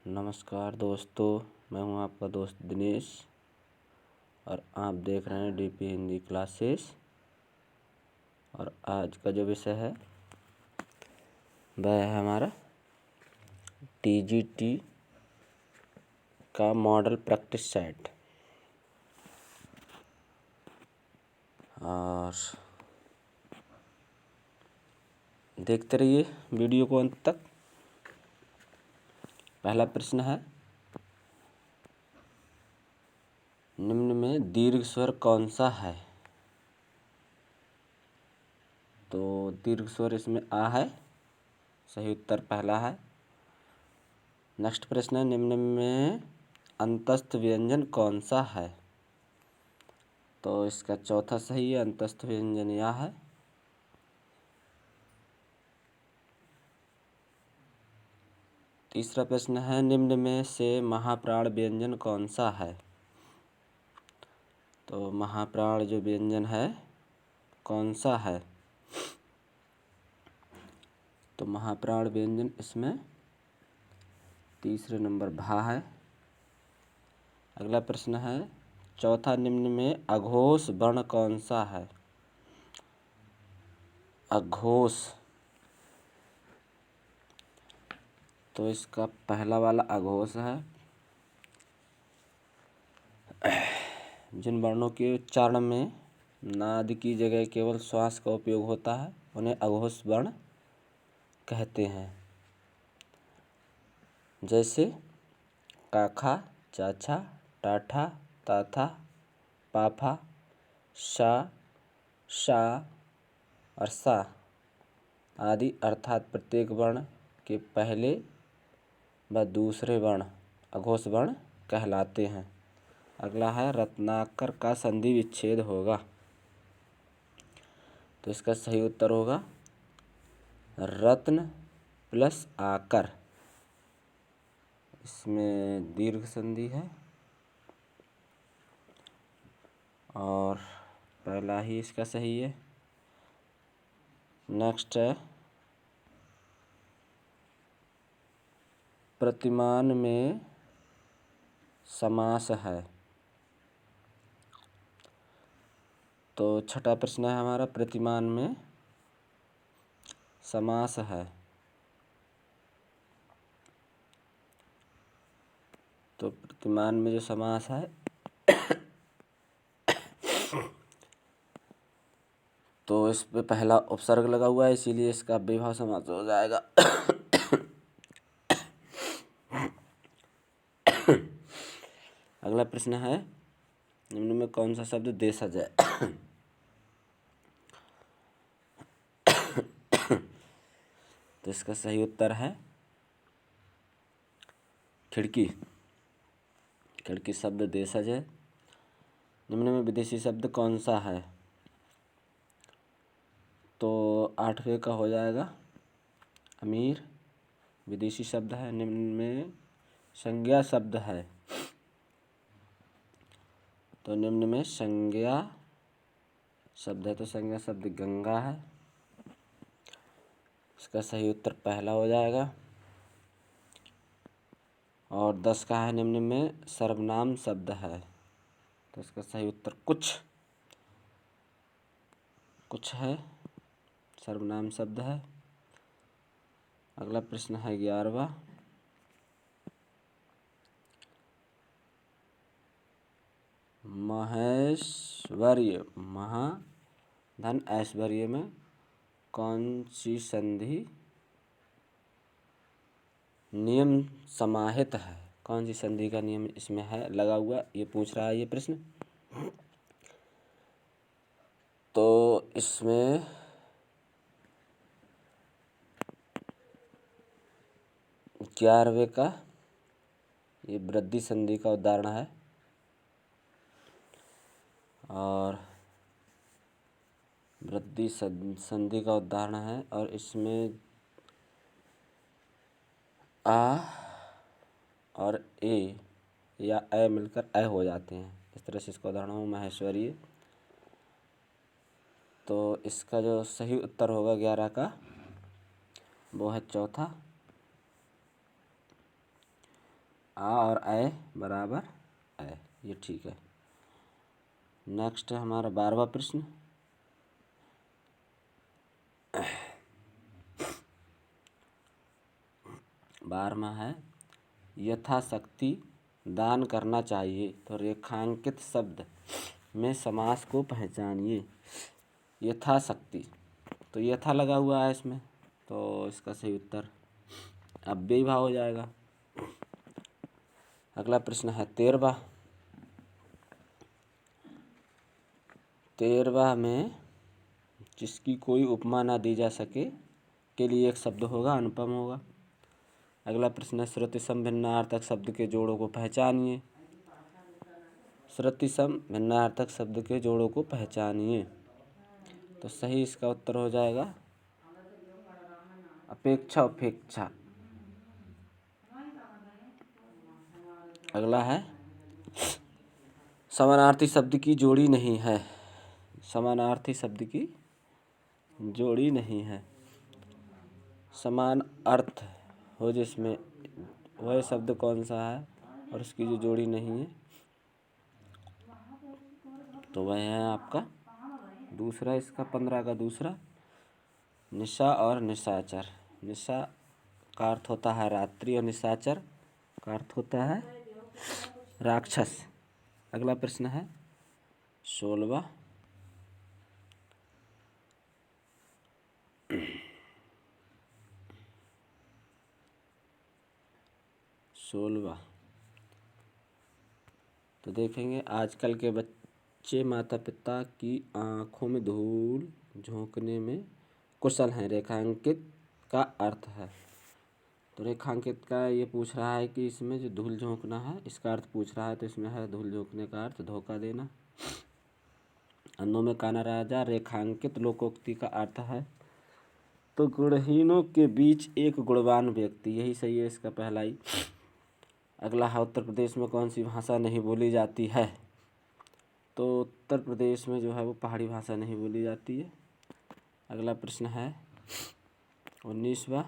नमस्कार दोस्तों, मैं हूं आपका दोस्त दिनेश और आप देख रहे हैं डीपी हिंदी क्लासेस। और आज का जो विषय है वह है हमारा टीजीटी का मॉडल प्रैक्टिस सेट। और देखते रहिए वीडियो को अंत तक। पहला प्रश्न है, निम्न में दीर्घ स्वर कौन सा है? तो दीर्घ स्वर इसमें आ है, सही उत्तर पहला है। नेक्स्ट प्रश्न है, निम्न में अंतस्थ व्यंजन कौन सा है? तो इसका चौथा सही है, अंतस्थ व्यंजन या है। तीसरा प्रश्न है, निम्न में से महाप्राण व्यंजन कौन सा है? तो महाप्राण जो व्यंजन है कौन सा है? तो महाप्राण व्यंजन इसमें तीसरे नंबर भा है। अगला प्रश्न है, चौथा, निम्न में अघोष वर्ण कौन सा है? अघोष, तो इसका पहला वाला अघोष है। जिन वर्णों के उच्चारण में नाद की जगह केवल श्वास का उपयोग होता है उन्हें अघोष वर्ण कहते हैं। जैसे काखा, चाछा, टाठा, ताथा, पाफा, शा, शा और सा आदि, अर्थात प्रत्येक वर्ण के पहले व दूसरे वर्ण अघोष वर्ण कहलाते हैं। अगला है, रत्नाकर का संधि विच्छेद होगा। तो इसका सही उत्तर होगा रत्न प्लस आकर। इसमें दीर्घ संधि है और पहला ही इसका सही है। नेक्स्ट है, प्रतिमान में समास है। तो छठा प्रश्न है हमारा, प्रतिमान में समास है। तो प्रतिमान में जो समास है तो इस पे पहला उपसर्ग लगा हुआ है, इसीलिए इसका विभाव समास हो जाएगा। अगला प्रश्न है, निम्न में कौन सा शब्द देशज है? तो इसका सही उत्तर है खिड़की। खिड़की शब्द देशज है। निम्न में विदेशी शब्द कौन सा है? तो आठवें का हो जाएगा अमीर, विदेशी शब्द है। निम्न में संज्ञा शब्द है। तो निम्न में संज्ञा शब्द है, तो संज्ञा शब्द गंगा है। इसका सही उत्तर पहला हो जाएगा। और 10 का है, निम्न में सर्वनाम शब्द है। तो इसका सही उत्तर कुछ है, सर्वनाम शब्द है। अगला प्रश्न है 11वां, महेश्वर्य महा धन ऐश्वर्य में कौन सी संधि नियम समाहित है? कौन सी संधि का नियम इसमें है लगा हुआ, ये पूछ रहा है ये प्रश्न। तो इसमें ग्यारहवें का ये वृद्धि संधि का उदाहरण है। और वृद्धि संधि का उदाहरण है और इसमें आ और ए या ए मिलकर ए हो जाते हैं। इस तरह से इसका उदाहरण हो महेश्वरी। तो इसका जो सही उत्तर होगा 11 का वो है चौथा। आ और ए बराबर ए, ये ठीक है। नेक्स्ट है हमारा 12वां प्रश्न। 12वां है यथाशक्ति दान करना चाहिए, तो रेखांकित शब्द में समास को पहचानिए। यथाशक्ति, तो यथा लगा हुआ है इसमें, तो इसका सही उत्तर अव्ययी भाव हो जाएगा। अगला प्रश्न है 13वां। 13वां में जिसकी कोई उपमा ना दी जा सके के लिए एक शब्द होगा, अनुपम होगा। अगला प्रश्न है श्रुति सम भिन्नार्थक शब्द के जोड़ों को पहचानिए। श्रुति सम भिन्नार्थक शब्द के जोड़ों को पहचानिए, तो सही इसका उत्तर हो जाएगा अपेक्षा उपेक्षा। अगला है समानार्थी शब्द की जोड़ी नहीं है। समानार्थी शब्द की जोड़ी नहीं है। समान अर्थ हो जिसमें वह शब्द कौन सा है और उसकी जो जोड़ी नहीं है, तो वह है आपका दूसरा, इसका 15 का दूसरा, निशा और निशाचर। निशा का अर्थ होता है रात्रि और निशाचर का अर्थ होता है राक्षस। अगला प्रश्न है 16वां। 16वां, तो देखेंगे आजकल के बच्चे माता पिता की आंखों में धूल झोंकने में कुशल हैं। रेखांकित का अर्थ है, तो रेखांकित का ये पूछ रहा है कि इसमें जो धूल झोंकना है इसका अर्थ पूछ रहा है, तो इसमें है धूल झोंकने का अर्थ धोखा देना। अंधों में काना राजा रेखांकित लोकोक्ति का अर्थ है तो गुणहीनों के बीच एक गुणवान व्यक्ति, यही सही है इसका पहला ही। अगला है उत्तर प्रदेश में कौन सी भाषा नहीं बोली जाती है, तो उत्तर प्रदेश में जो है वो पहाड़ी भाषा नहीं बोली जाती है। अगला प्रश्न है 19वां।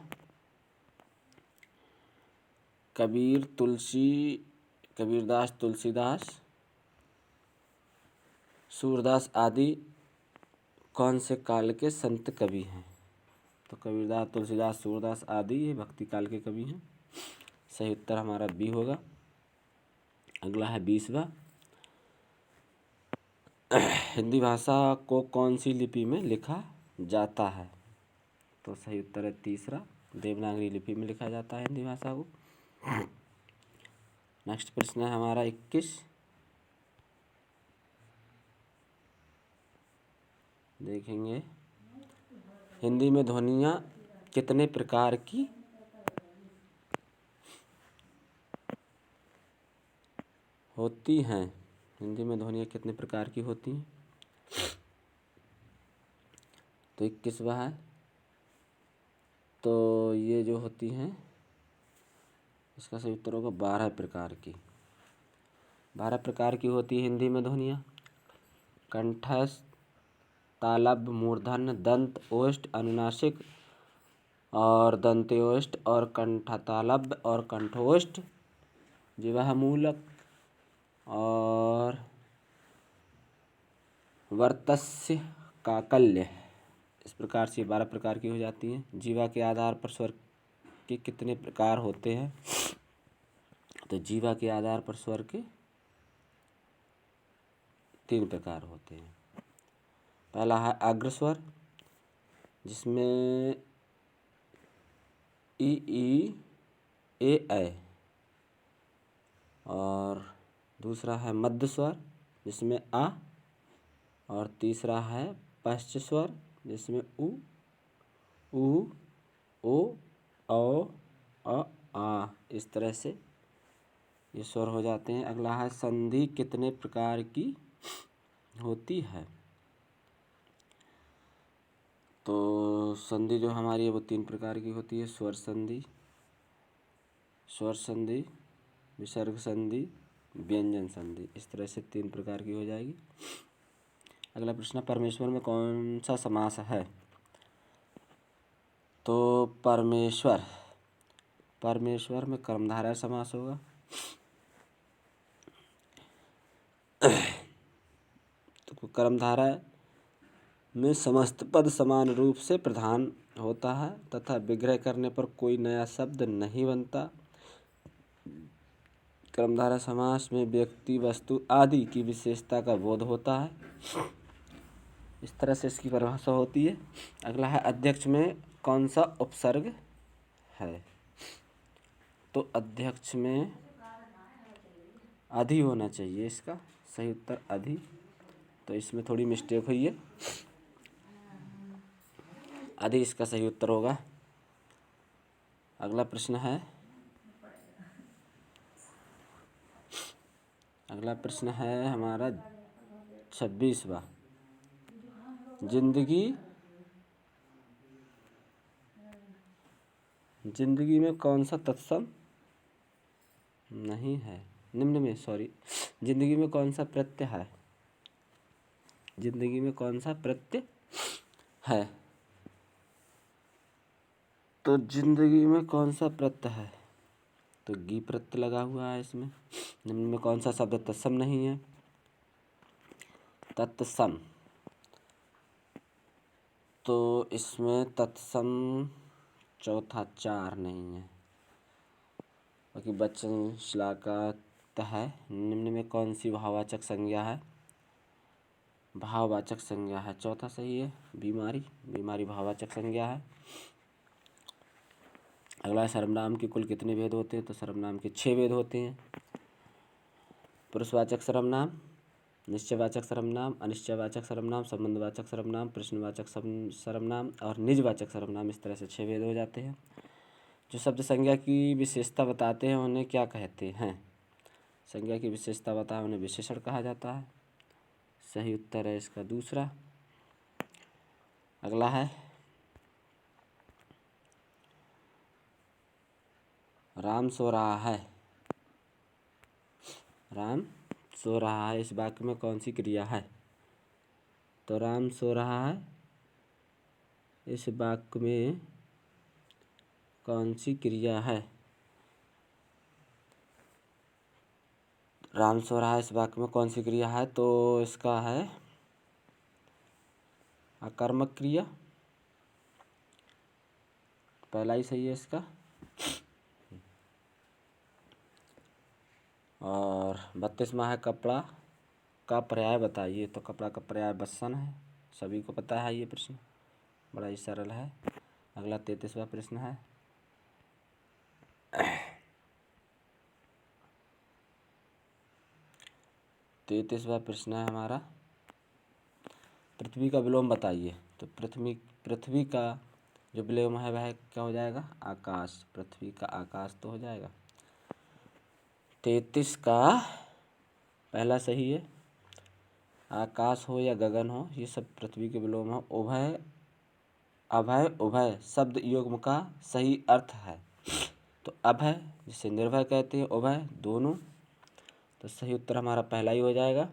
कबीरदास, तुलसीदास, सूरदास आदि कौन से काल के संत कवि हैं, तो कबीरदास, तुलसीदास, सूरदास आदि ये भक्ति काल के कवि हैं। सही उत्तर हमारा बी होगा। अगला है 20वां। हिंदी भाषा को कौन सी लिपि में लिखा जाता है, तो सही उत्तर है तीसरा, देवनागरी लिपि में लिखा जाता है हिंदी भाषा को। नेक्स्ट प्रश्न है हमारा 21। देखेंगे हिंदी में ध्वनियाँ कितने प्रकार की होती हैं। हिंदी में ध्वनियाँ कितने प्रकार की होती हैं, तो 21वां है, तो ये जो होती हैं इसका सही उत्तर होगा 12 प्रकार की। 12 प्रकार की होती है हिंदी में ध्वनियाँ। कंठस्थ, तालव्य, मूर्धन्य, दंत ओष्ठ, अनुनासिक और दंत्योष्ठ और कंठतालव्य और कंठोष्ठ, जिह्वामूलक और वर्तस्य काकल्य। इस प्रकार से 12 प्रकार की हो जाती हैं। जीवा के आधार पर स्वर के कितने प्रकार होते हैं, तो जीवा के आधार पर स्वर के 3 प्रकार होते हैं। पहला है अग्रस्वर, जिसमें ई ए, और दूसरा है मध्य स्वर जिसमें आ, और तीसरा है पश्च स्वर जिसमें उ, ओ, औ, आ। इस तरह से ये स्वर हो जाते हैं। अगला है संधि कितने प्रकार की होती है, तो संधि जो हमारी है वो 3 प्रकार की होती है। स्वर संधि, विसर्ग संधि, व्यंजन संधि। इस तरह से 3 प्रकार की हो जाएगी। अगला प्रश्न, परमेश्वर में कौन सा समास है, तो परमेश्वर में कर्मधारय समास होगा। तो कर्मधारय में समस्त पद समान रूप से प्रधान होता है तथा विग्रह करने पर कोई नया शब्द नहीं बनता। कर्मधारय समास में व्यक्ति, वस्तु आदि की विशेषता का बोध होता है। इस तरह से इसकी परिभाषा होती है। अगला है अध्यक्ष में कौन सा उपसर्ग है? तो अध्यक्ष में अधि होना चाहिए, इसका सही उत्तर अधि। तो इसमें थोड़ी मिस्टेक हुई है, अधि इसका सही उत्तर होगा। अगला प्रश्न है हमारा 26वां। जिंदगी में कौन सा तत्सम नहीं है? जिंदगी में कौन सा प्रत्यय है? जिंदगी में कौन सा प्रत्यय है? तो जिंदगी में कौन सा प्रत्यय है? तो गी प्रत्यय लगा हुआ है इसमें। निम्न में कौन सा शब्द तत्सम नहीं है? तत्सम। तो इसमें तत्सम चौथा 4 नहीं है। बाकी वचन श्लाका है। निम्न में कौन सी भाववाचक संज्ञा है? भाववाचक संज्ञा है, चौथा सही है। बीमारी भाववाचक संज्ञा है। अगला सर्वनाम के कुल कितने भेद होते हैं? तो सर्वनाम के 6 भेद होते हैं। पुरुषवाचक सर्वनाम, निश्चयवाचक सर्वनाम, अनिश्चयवाचक सर्वनाम, संबंधवाचक सर्वनाम, प्रश्नवाचक सर्वनाम और निजवाचक सर्वनाम। इस तरह से 6 भेद हो जाते हैं। जो शब्द संज्ञा की विशेषता बताते हैं उन्हें क्या कहते हैं? संज्ञा की विशेषता बताए उन्हें विशेषण कहा जाता है। सही उत्तर है इसका दूसरा। अगला है राम सो रहा है। राम सो रहा है, इस वाक्य में कौन सी क्रिया है? तो राम सो रहा है, इस वाक्य में कौन सी क्रिया है? राम सो रहा है, इस वाक्य में कौन सी क्रिया है? तो इसका है अकर्मक क्रिया, पहला ही सही है इसका। और 32वां है कपड़ा का पर्याय बताइए। तो कपड़ा का पर्याय बस्सन है, सभी को पता है ये प्रश्न, बड़ा ही सरल है। अगला 33वां प्रश्न है। प्रश्न है हमारा, पृथ्वी का विलोम बताइए। तो पृथ्वी का जो विलोम है वह क्या हो जाएगा? आकाश। पृथ्वी का आकाश तो हो जाएगा। 33 का पहला सही है। आकाश हो या गगन हो, ये सब पृथ्वी के विलोम हो। उभय, अभय, उभय शब्द युग्म का सही अर्थ है। तो अभय जिसे निर्भय कहते हैं, उभय दोनों। तो सही उत्तर हमारा पहला ही हो जाएगा।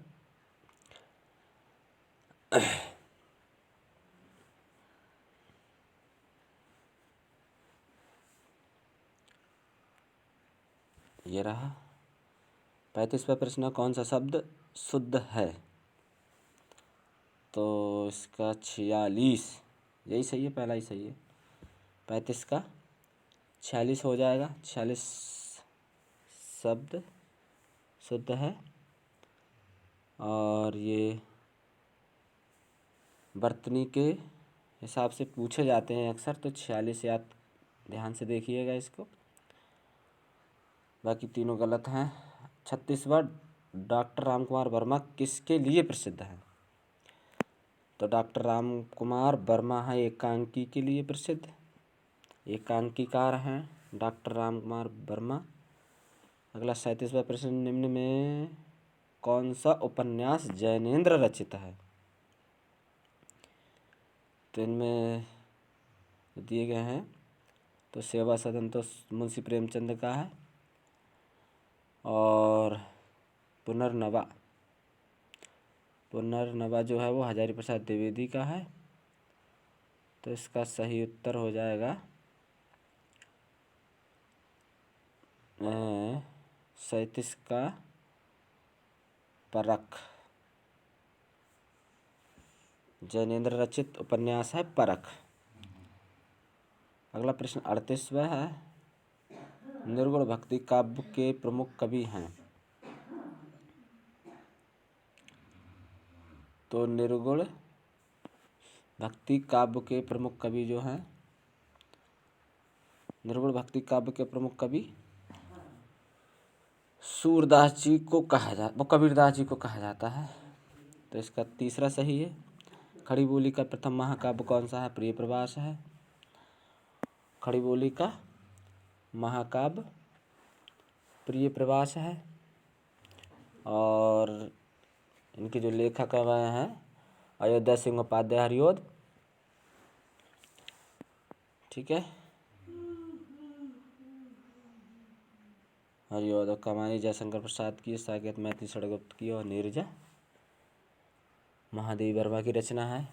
ये रहा 35वां प्रश्न, कौन सा शब्द शुद्ध है? तो इसका 46 यही सही है, पहला ही सही है। 35 का 46 हो जाएगा। 46 शब्द शुद्ध है। और ये वर्तनी के हिसाब से पूछे जाते हैं अक्सर, तो 46 याद ध्यान से देखिएगा इसको। बाकी तीनों गलत हैं। 36वां, डॉक्टर रामकुमार वर्मा किसके लिए प्रसिद्ध है? तो डॉक्टर रामकुमार वर्मा है एकांकी के लिए प्रसिद्ध, एकांकीकार हैं डॉक्टर रामकुमार वर्मा। अगला 37वां प्रश्न, निम्न में कौन सा उपन्यास जैनेन्द्र रचित है? तो इनमें दिए गए हैं, तो सेवा सदन तो मुंशी प्रेमचंद का है, और पुनर्नवा जो है वो हजारी प्रसाद द्विवेदी का है। तो इसका सही उत्तर हो जाएगा 37 का परख। जैनेन्द्र रचित उपन्यास है परख। अगला प्रश्न 38वां है, निर्गुण भक्ति काव्य के प्रमुख कवि हैं। तो निर्गुण भक्ति काव्य के प्रमुख कवि जो हैं, निर्गुण भक्ति काव्य के प्रमुख कवि सूरदास जी को कबीरदास जी को कहा जाता है। तो इसका तीसरा सही है। खड़ी बोली का प्रथम महाकाव्य कौन सा है? प्रिय प्रवास है। खड़ी बोली का महाकाव्य प्रिय प्रवास है। और इनके जो लेखक वह हैं अयोध्या सिंह उपाध्याय हरिओद। ठीक है, हरिओद। और कमानी जयशंकर प्रसाद की, साकेत मैथिली षडगोप्त की और नीरजा महादेवी वर्मा की रचना है।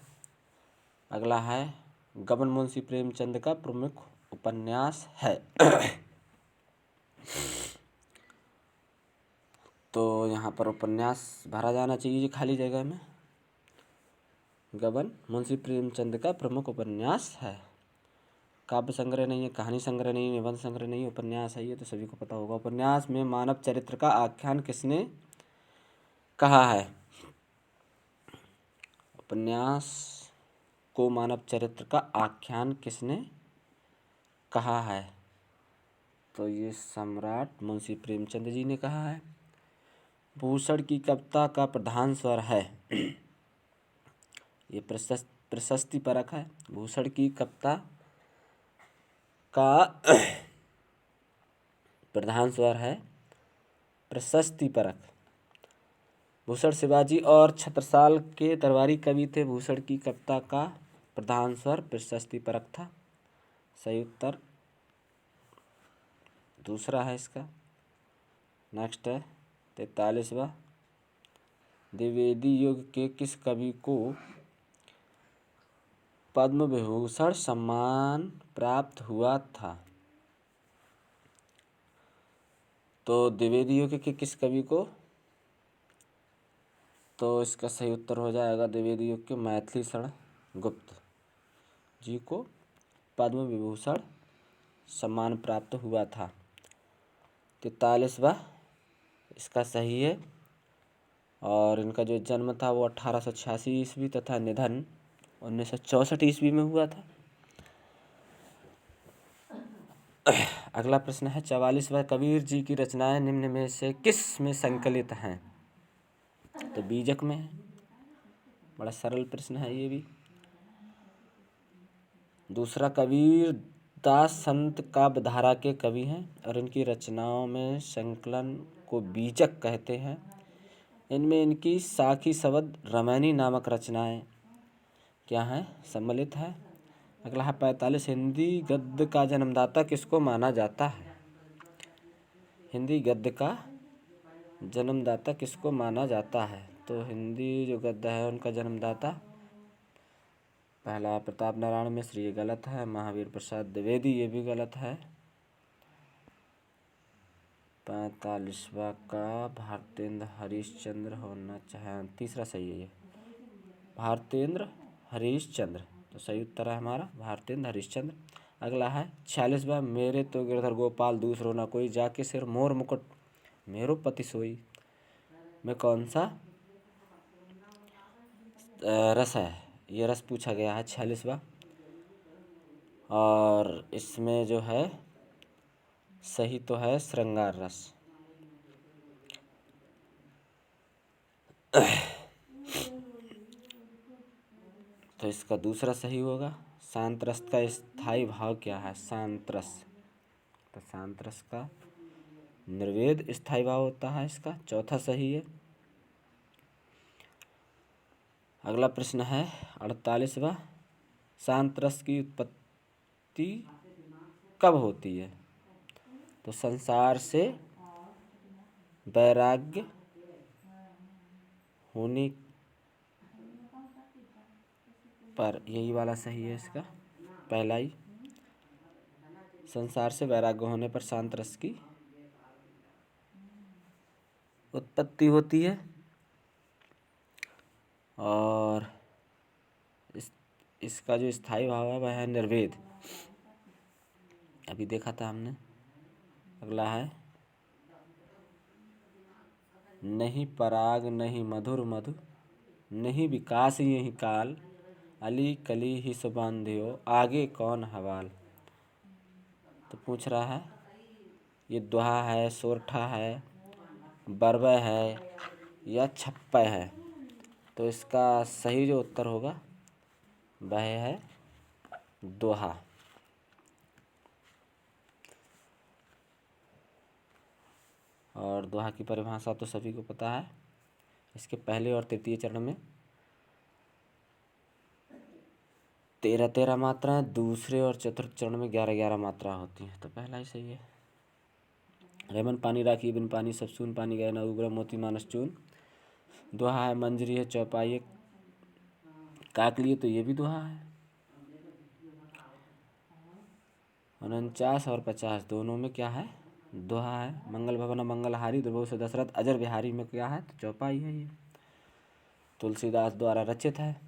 अगला है, गबन मुंशी प्रेमचंद का प्रमुख उपन्यास है। तो यहाँ पर उपन्यास भरा जाना चाहिए खाली जगह में। गबन मुंशी प्रेमचंद का प्रमुख उपन्यास है। काव्य संग्रह नहीं है, कहानी संग्रह नहीं है, निबंध संग्रह नहीं है, उपन्यास है। ये तो सभी को पता होगा। उपन्यास में मानव चरित्र का आख्यान किसने कहा है? उपन्यास को मानव चरित्र का आख्यान किसने कहा है? तो ये सम्राट मुंशी प्रेमचंद जी ने कहा है। भूषण की कविता का प्रधान स्वर है। ये प्रशस्ति परक है। भूषण की कविता का प्रधान स्वर है प्रशस्ति परक। भूषण शिवाजी और छत्रसाल के दरबारी कवि थे। भूषण की कविता का प्रधान स्वर प्रशस्ति परक था। सही उत्तर दूसरा है इसका। नेक्स्ट है 43वां, द्विवेदी युग के किस कवि को पद्म विभूषण सम्मान प्राप्त हुआ था? तो द्विवेदी युग के किस कवि को? तो इसका सही उत्तर हो जाएगा द्विवेदी युग के मैथिली षडगोप्त जी को पद्म विभूषण सम्मान प्राप्त हुआ था। 43वां इसका सही है। और इनका जो जन्म था वो 1886 ईस्वी तथा निधन 1964 ईस्वी में हुआ था। अगला प्रश्न है 44वां, कबीर जी की रचनाएं निम्न में से किस में संकलित हैं? तो बीजक में है। बड़ा सरल प्रश्न है ये भी। दूसरा, कबीर दास संत काव्यधारा के कवि हैं और इनकी रचनाओं में संकलन को बीजक कहते हैं। इनमें इनकी साखी शबद रामायणी नामक रचनाएं क्या हैं? सम्मिलित है। अगला है 45, हिंदी गद्य का जन्मदाता किसको माना जाता है? हिंदी गद्य का जन्मदाता किसको माना जाता है? तो हिंदी जो गद्य है उनका जन्मदाता पहला प्रताप नारायण मिश्र, ये गलत है। महावीर प्रसाद द्विवेदी, ये भी गलत है। 45वां का भारतेंद्र हरिश्चंद्र होना चाहिए। तीसरा सही है ये, भारतेंद्र हरिश्चंद्र। तो सही उत्तर है हमारा भारतेंद्र हरिश्चंद्र। अगला है 46वां, मेरे तो गिरधर गोपाल दूसरो न कोई, जाके सिर मोर मुकुट मेरो पति सोई में कौन सा रस है? ये रस पूछा गया है 46वां। और इसमें जो है सही तो है श्रृंगार रस। तो इसका दूसरा सही होगा। शांत रस का स्थायी भाव क्या है? शांत रस, तो शांत रस का निर्वेद स्थायी भाव होता है इसका। चौथा सही है। अगला प्रश्न है 48वां, शांत रस की उत्पत्ति कब होती है? तो संसार से वैराग्य होने पर, यही वाला सही है इसका, पहला ही। संसार से वैराग्य होने पर शांत रस की उत्पत्ति होती है। और इसका जो स्थायी भाव है वह है निर्वेद, अभी देखा था हमने। अगला है नहीं पराग नहीं मधुर मधु, नहीं विकास यही काल, अली कली ही सुबांधियो, आगे कौन हवाल। तो पूछ रहा है ये दोहा है, सोरठा है, बरबय है या छप्पय है। तो इसका सही जो उत्तर होगा वह है दोहा। और दोहा की परिभाषा तो सभी को पता है। इसके पहले और तृतीय चरण में 13-13 मात्राएं, दूसरे और चतुर्थ चरण में 11-11 मात्रा होती हैं। तो पहला ही सही है। रेमन पानी राखी बिन पानी, सब सून पानी गए ना उग्र मोती मानस चून। दोहा है। मंजरी है, चौपाई है, काकली है, तो ये भी दोहा है। 49 और 50 दोनों में क्या है, दोहा है। मंगल भवन मंगलहारी, द्रभो से दशरथ, अजर बिहारी में क्या है, तो चौपाई है। ये तुलसीदास द्वारा रचित है,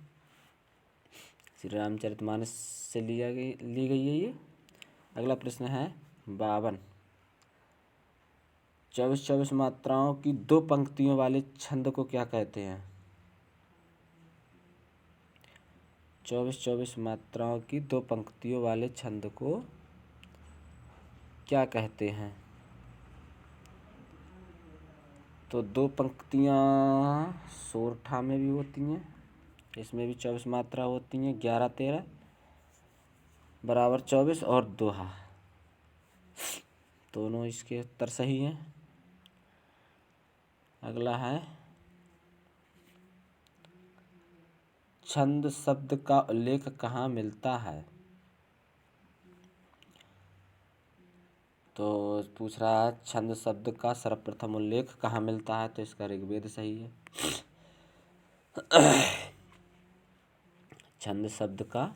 श्री रामचरितमानस से ली गई है ये। अगला प्रश्न है 52। 24-24 मात्राओं की 2 पंक्तियों वाले छंद को क्या कहते हैं। 24-24 मात्राओं की 2 पंक्तियों वाले छंद को क्या कहते हैं। तो 2 पंक्तियाँ सोरठा में भी होती हैं, इसमें भी 24 मात्रा होती हैं। 11-13 बराबर 24 और दोहा, दोनों इसके उत्तर सही हैं। अगला है छंद शब्द का उल्लेख कहाँ मिलता है। तो पूछ रहा है छंद शब्द का सर्वप्रथम उल्लेख कहाँ मिलता है। तो इसका ऋग्वेद सही है। छंद शब्द का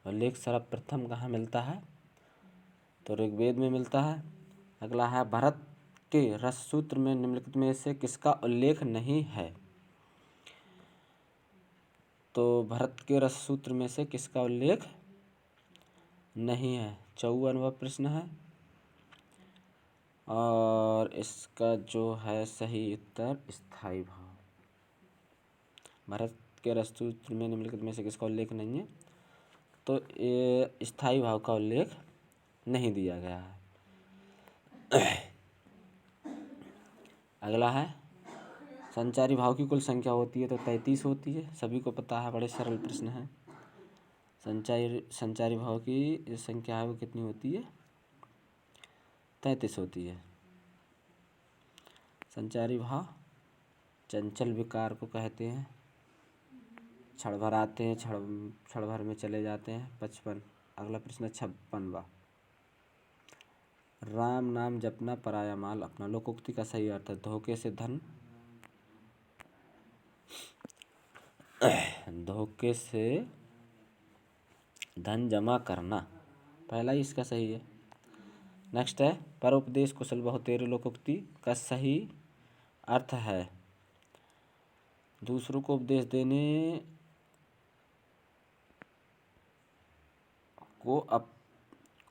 उल्लेख सर्वप्रथम कहाँ मिलता है, तो ऋग्वेद में मिलता है। अगला है भरत के रस सूत्र में निम्नलिखित में से किसका उल्लेख नहीं है। तो भरत के रस सूत्र में से किसका उल्लेख नहीं है। 54वां प्रश्न है और इसका जो है सही उत्तर स्थायी भाव। भरत के रस सूत्र में निम्नलिखित में से किसका उल्लेख नहीं है, तो ये स्थायी भाव का उल्लेख नहीं दिया गया है। अगला है संचारी भाव की कुल संख्या होती है, तो 33 होती है, सभी को पता है, बड़े सरल प्रश्न है। संचारी भाव की जो संख्या है वो कितनी होती है, 33 होती है। संचारी भाव चंचल विकार को कहते हैं। क्षण भर आते हैं, क्षण भर में चले जाते हैं। 55। अगला प्रश्न 56वां। राम नाम जपना पराया माल अपना, लोकोक्ति का सही अर्थ है धोखे से धन, धोखे से धन जमा करना, पहला ही इसका सही है। नेक्स्ट है परोपदेश कुशल बहुतेरे, लोकोक्ति का सही अर्थ है दूसरों को उपदेश देने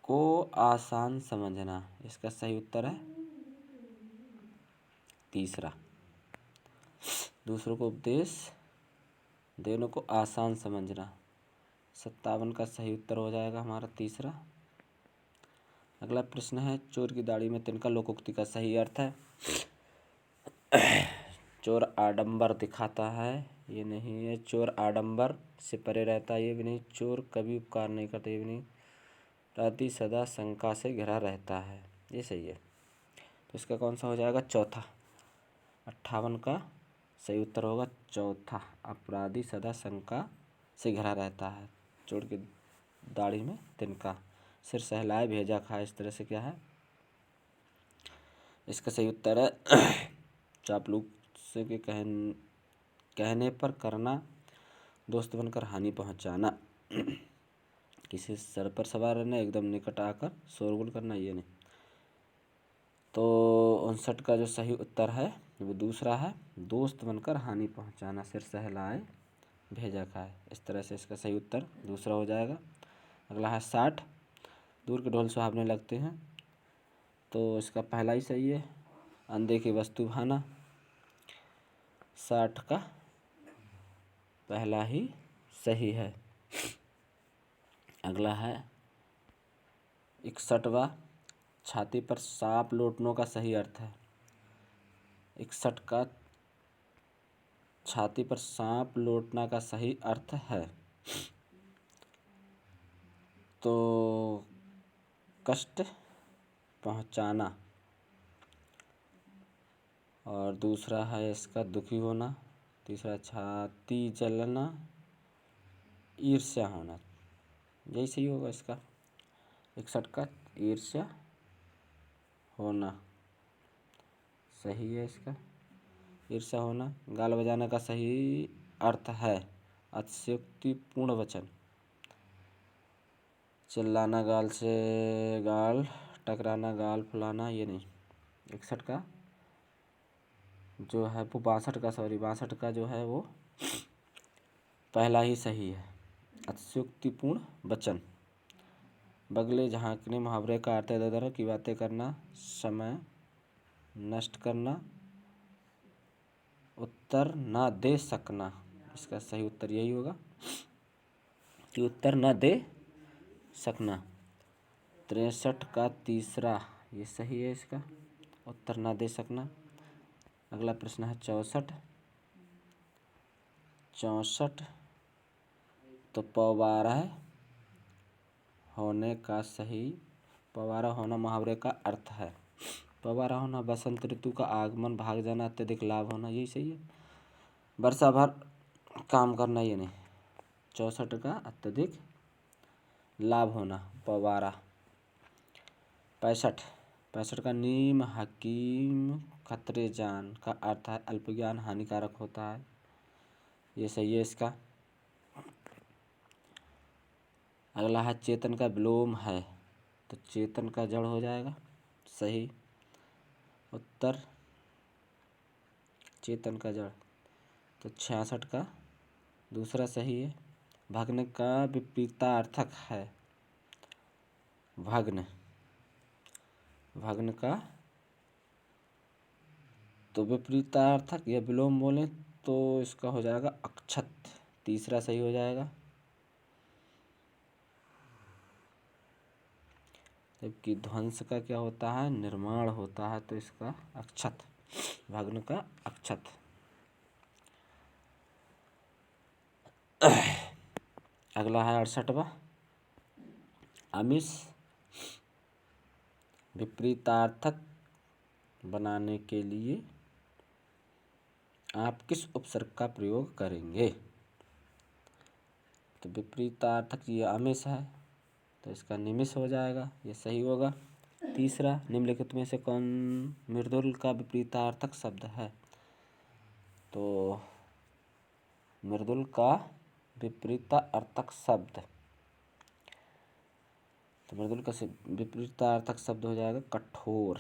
को आसान समझना। इसका सही उत्तर है तीसरा, दूसरों को उपदेश देने को आसान समझना। 57 का सही उत्तर हो जाएगा हमारा तीसरा। अगला प्रश्न है चोर की दाढ़ी में तिनका, लोकोक्ति का सही अर्थ है चोर आडंबर दिखाता है, ये नहीं है। चोर आडंबर से परे रहता है, ये भी नहीं। चोर कभी उपकार नहीं करता, ये भी नहीं। राती सदा शंका से घिरा रहता है, ये सही है। तो इसका कौन सा हो जाएगा, चौथा। 58 का सही उत्तर होगा चौथा, अपराधी सदा शंका से घिरा रहता है। चोर की दाढ़ी में तिनका, सिर सहलाए भेजा खाए, इस तरह से क्या है, इसका सही उत्तर है चापलूस के कहने पर करना, दोस्त बनकर हानि पहुंचाना, किसी सर पर सवार रहना, एकदम निकट आकर शोरगुल करना, ये नहीं। तो 59 का जो सही उत्तर है वो दूसरा है दोस्त बनकर हानि पहुंचाना, सिर सहलाए भेजा खाए। इस तरह से इसका सही उत्तर दूसरा हो जाएगा। अगला है 60, दूर के ढोल सुहावने लगते हैं, तो इसका पहला ही सही है, अंधे की वस्तु भाना। 60 का पहला ही सही है। अगला है 61वां, छाती पर सांप लौटने का सही अर्थ है। 61 का छाती पर सांप लौटना का सही अर्थ है तो कष्ट पहुंचाना, और दूसरा है इसका दुखी होना। तीसरा छाती जलना, ईर्ष्या होना, यही सही होगा इसका। 61 का ईर्ष्या होना सही है इसका, ईर्ष्या होना। गाल बजाना का सही अर्थ है अतिशयोक्तिपूर्ण वचन। चिल्लाना गाल से गाल टकराना, गाल फुलाना, ये नहीं। 61 का जो है वो 62 का जो है वो पहला ही सही है अतिशयोक्तिपूर्ण वचन। बगले झांकने मुहावरे का अर्थ है इधर की बातें करना, समय नष्ट करना, उत्तर ना दे सकना। इसका सही उत्तर यही होगा कि उत्तर ना दे सकना। 63 का तीसरा ये सही है इसका, उत्तर ना दे सकना। अगला प्रश्न है 64, तो पवारा होने का सही, पवारा होना मुहावरे का अर्थ है। पवारा होना बसंत ऋतु का आगमन, भाग जाना, अत्यधिक लाभ होना, यही सही है। वर्षा भर काम करना, ये नहीं। 64 का अत्यधिक लाभ होना पवारा। 65 का नीम हकीम खतरे जान का अर्थ है अल्पज्ञान हानिकारक होता है, ये सही है इसका। अगला है चेतन का विलोम है, तो चेतन का जड़ हो जाएगा सही उत्तर, चेतन का जड़। तो 66 का दूसरा सही है। भग्न का विपरीतार्थक है, भग्न, भग्न का तो विपरीतार्थक या विलोम बोलें तो इसका हो जाएगा अक्षत, तीसरा सही हो जाएगा। जबकि ध्वंस का क्या होता है, निर्माण होता है, तो इसका अक्षत, भग्न का अक्षत। अगला है 68वां, आमिष विपरीतार्थक बनाने के लिए आप किस उपसर्ग का प्रयोग करेंगे। तो विपरीतार्थक ये आमिष है, तो इसका निमिष हो जाएगा, ये सही होगा। तीसरा, निम्नलिखित में से कौन मृदुल का विपरीतार्थक शब्द है। तो मृदुल का विपरीतार्थक शब्द, तो मृदुल का विपरीतार्थक शब्द हो जाएगा कठोर।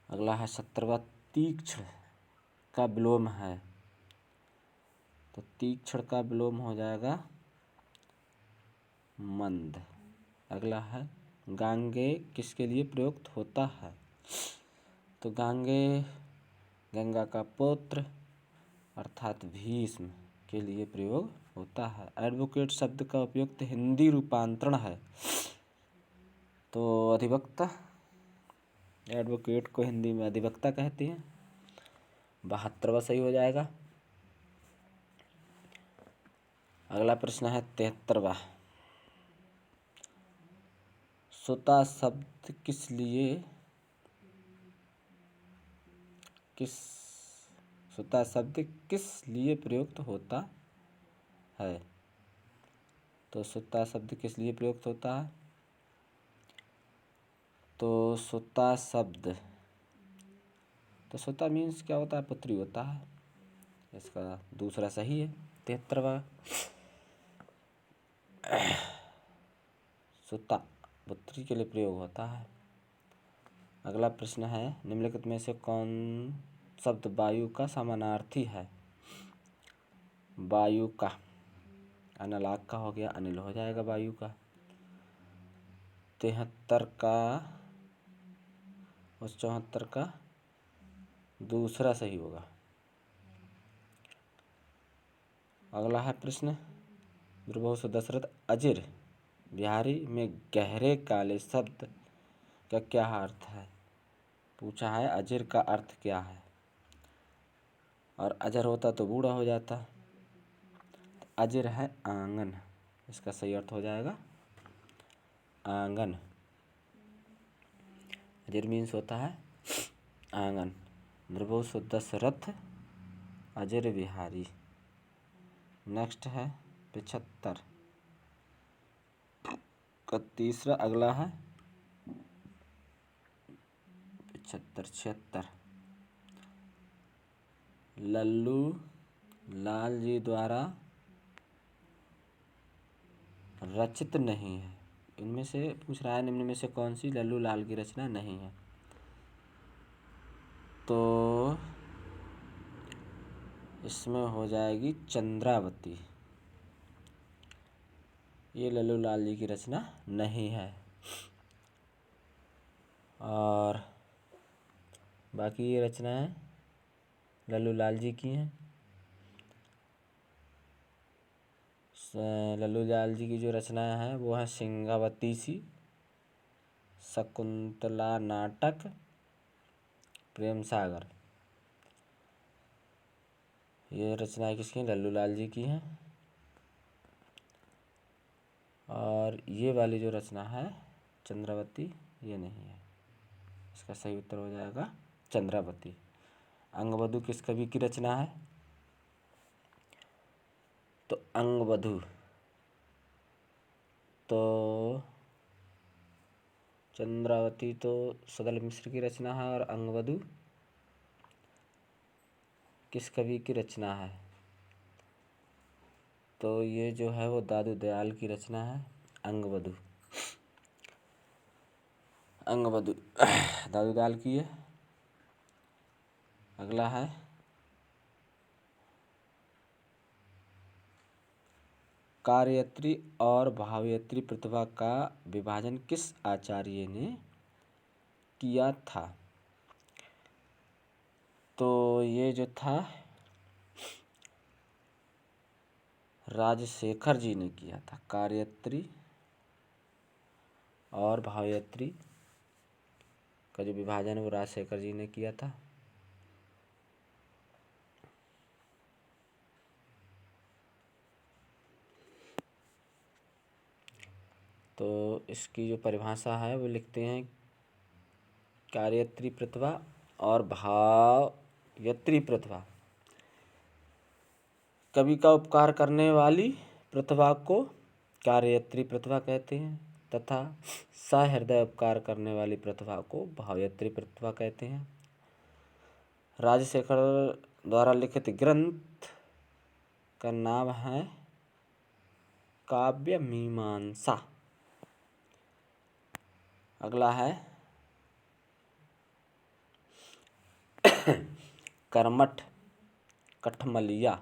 अगला है 70वां, तीक्ष्ण का विलोम है, तो तीक्ष्ण का विलोम हो जाएगा मंद। अगला है गांगे किसके लिए प्रयुक्त होता है, तो गांगे गंगा का पुत्र अर्थात भीष्म के लिए प्रयोग होता है। एडवोकेट शब्द का उपयुक्त हिंदी रूपांतरण है, तो अधिवक्ता, एडवोकेट को हिंदी में अधिवक्ता कहते हैं। 72वां सही हो जाएगा। अगला प्रश्न है 73वां, सुता शब्द सुता शब्द किस लिए प्रयुक्त होता है, तो सुता शब्द किस लिए प्रयुक्त होता है, तो सुता शब्द, तो सुता मीन्स क्या होता है, पुत्री होता है, इसका दूसरा सही है। 73वां, सुता बुद्धि के लिए प्रयोग होता है। अगला प्रश्न है, निम्नलिखित में से कौन शब्द वायु का समानार्थी है? वायु का अनलाक का हो गया, अनिल हो जाएगा वायु का। 73 का और 74 का दूसरा सही होगा। अगला है प्रश्न, द्रुवहुसु दशरथ अजिर बिहारी में गहरे काले शब्द का क्या अर्थ है? पूछा है अजिर का अर्थ क्या है, और अजर होता तो बूढ़ा हो जाता। अजिर है आंगन, इसका सही अर्थ हो जाएगा आंगन। अजिर मीन्स होता है आंगन। द्रुवहुसु दशरथ अजिर बिहारी। नेक्स्ट है 75 का तीसरा। अगला है 76। लल्लू लाल जी द्वारा रचित नहीं है। इनमें से पूछ रहा है, निम्न में से कौन सी लल्लू लाल की रचना नहीं है? तो इसमें हो जाएगी चंद्रावती। ये लल्लू लाल जी की रचना नहीं है। और बाकी ये रचनाएं लल्लू लाल जी की हैं। लल्लू लाल जी की जो रचनाएं हैं वो हैं सिंगावती सी, शकुंतला नाटक, प्रेम सागर। ये रचनाएं किसकी हैं? लल्लू लाल जी की हैं। और ये वाली जो रचना है चंद्रावती, ये नहीं है। इसका सही उत्तर हो जाएगा चंद्रावती। अंगवधू किस कवि की रचना है? तो अंगवधू तो चंद्रावती तो सदल मिश्र की रचना है, और अंगवधू किस कवि की रचना है? तो ये जो है वो दादू दयाल की रचना है अंगवधू। अंगवधू दादू दयाल की है। अगला है कार्यत्री और भावयत्री प्रतिभा का विभाजन किस आचार्य ने किया था? तो ये जो था राजशेखर जी ने किया था। कार्यत्री और भावयत्री का जो विभाजन है वो राजशेखर जी ने किया था। तो इसकी जो परिभाषा है वो लिखते हैं, कार्यत्री प्रतिभा और भावयत्री प्रतिभा कवि का उपकार करने वाली प्रतिभा को कार्यत्री प्रतिभा कहते हैं, तथा सहृदय उपकार करने वाली प्रतिभा को भावयत्री प्रतिभा कहते हैं। राजशेखर द्वारा लिखित ग्रंथ का नाम है काव्य मीमांसा। अगला है कर्मठ कठमलिया।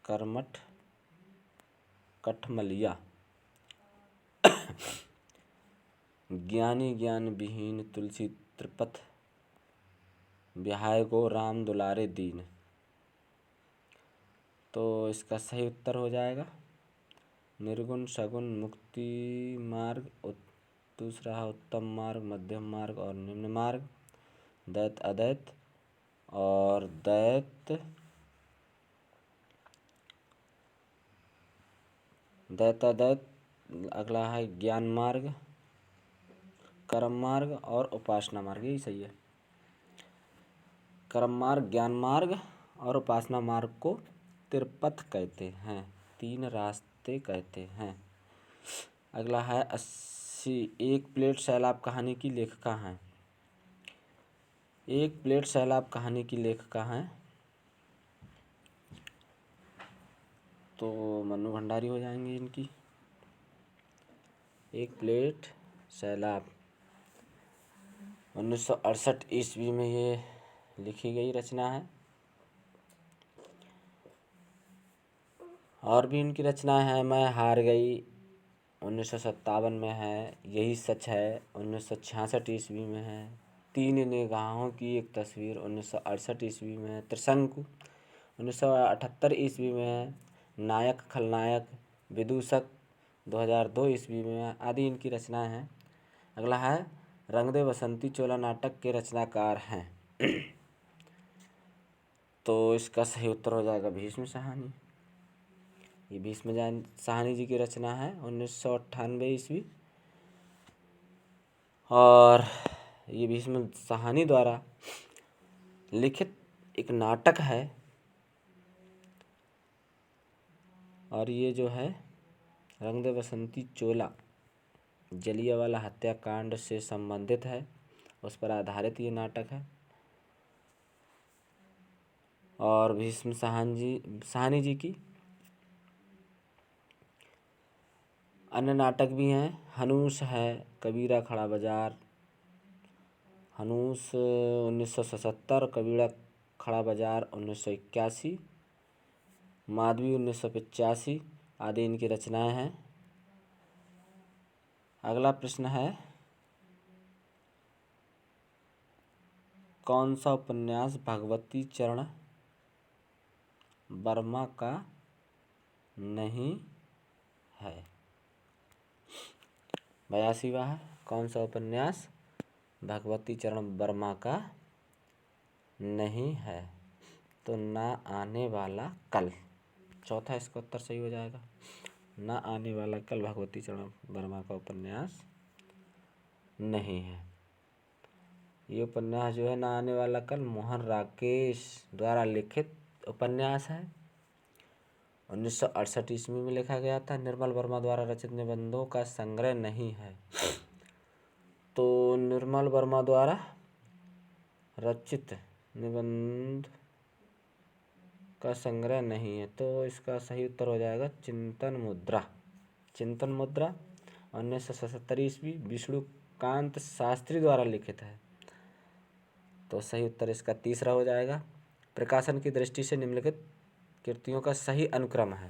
कर्मठ कठमलिया ज्ञानी ज्ञान विहीन तुलसी त्रिपथ बिहाय को राम दुलारे दीन। तो इसका सही उत्तर हो जाएगा निर्गुण सगुण मुक्ति मार्ग, दूसरा है उत्तम मार्ग, मध्यम मार्ग और निम्न मार्ग, दैत अदैत और दैत अदैत। अगला है ज्ञान मार्ग, कर्म मार्ग और उपासना मार्ग। यही सही है। कर्म मार्ग, ज्ञान मार्ग और उपासना मार्ग को त्रिपथ कहते हैं, 3 रास्ते कहते हैं। अगला है 80 एक प्लेट सैलाब कहानी की लेखिका हैं। एक प्लेट सैलाब कहानी की लेखिका हैं तो मन्नू भंडारी हो जाएंगी इनकी। एक प्लेट सैलाब 1968 ईस्वी में ये लिखी गई रचना है। और भी इनकी रचनाएं हैं। मैं हार गई 1957 में है। यही सच है 1966 ईस्वी में है। तीन निगाहों की एक तस्वीर 1968 ईस्वी में है। त्रिशंकु 1978 ईस्वी में है। नायक खलनायक विदूषक 2002 ईस्वी में है। आदि इनकी रचनाएं हैं। अगला है रंग दे बसंती चोला नाटक के रचनाकार हैं। तो इसका सही उत्तर हो जाएगा भीष्म साहनी। ये भीष्म साहनी जी की रचना है 1998 ईस्वी। और ये भीष्म साहनी द्वारा लिखित एक नाटक है। और ये जो है रंग दे बसंती चोला जलियांवाला हत्याकांड से संबंधित है, उस पर आधारित ये नाटक है। और भीष्म साहनी जी की अन्य नाटक भी हैं। हनुष है, कबीरा खड़ा बाजार, हनुष 1977, कबीरा खड़ा बाजार 1981, माधवी 1985 आदि इनकी रचनाएं हैं। अगला प्रश्न है कौन सा उपन्यास भगवती चरण वर्मा का नहीं है। 82वां है कौन सा उपन्यास भगवती चरण वर्मा का नहीं है। तो ना आने वाला कल, चौथा इसका उत्तर सही हो जाएगा। ना आने वाला कल भगवती चरण वर्मा का उपन्यास नहीं है। ये उपन्यास जो है ना आने वाला कल मोहन राकेश द्वारा लिखित उपन्यास है। 1968 ईस्वी में लिखा गया था। निर्मल वर्मा द्वारा रचित निबंधों का संग्रह नहीं है। तो निर्मल वर्मा द्वारा रचित निबंध का संग्रह नहीं है। तो इसका सही उत्तर हो जाएगा चिंतन मुद्रा। चिंतन मुद्रा 1977 ईस्वी विष्णुकांत शास्त्री द्वारा लिखित है। तो सही उत्तर इसका तीसरा हो जाएगा। प्रकाशन की दृष्टि से निम्नलिखित कृतियों का सही अनुक्रम है।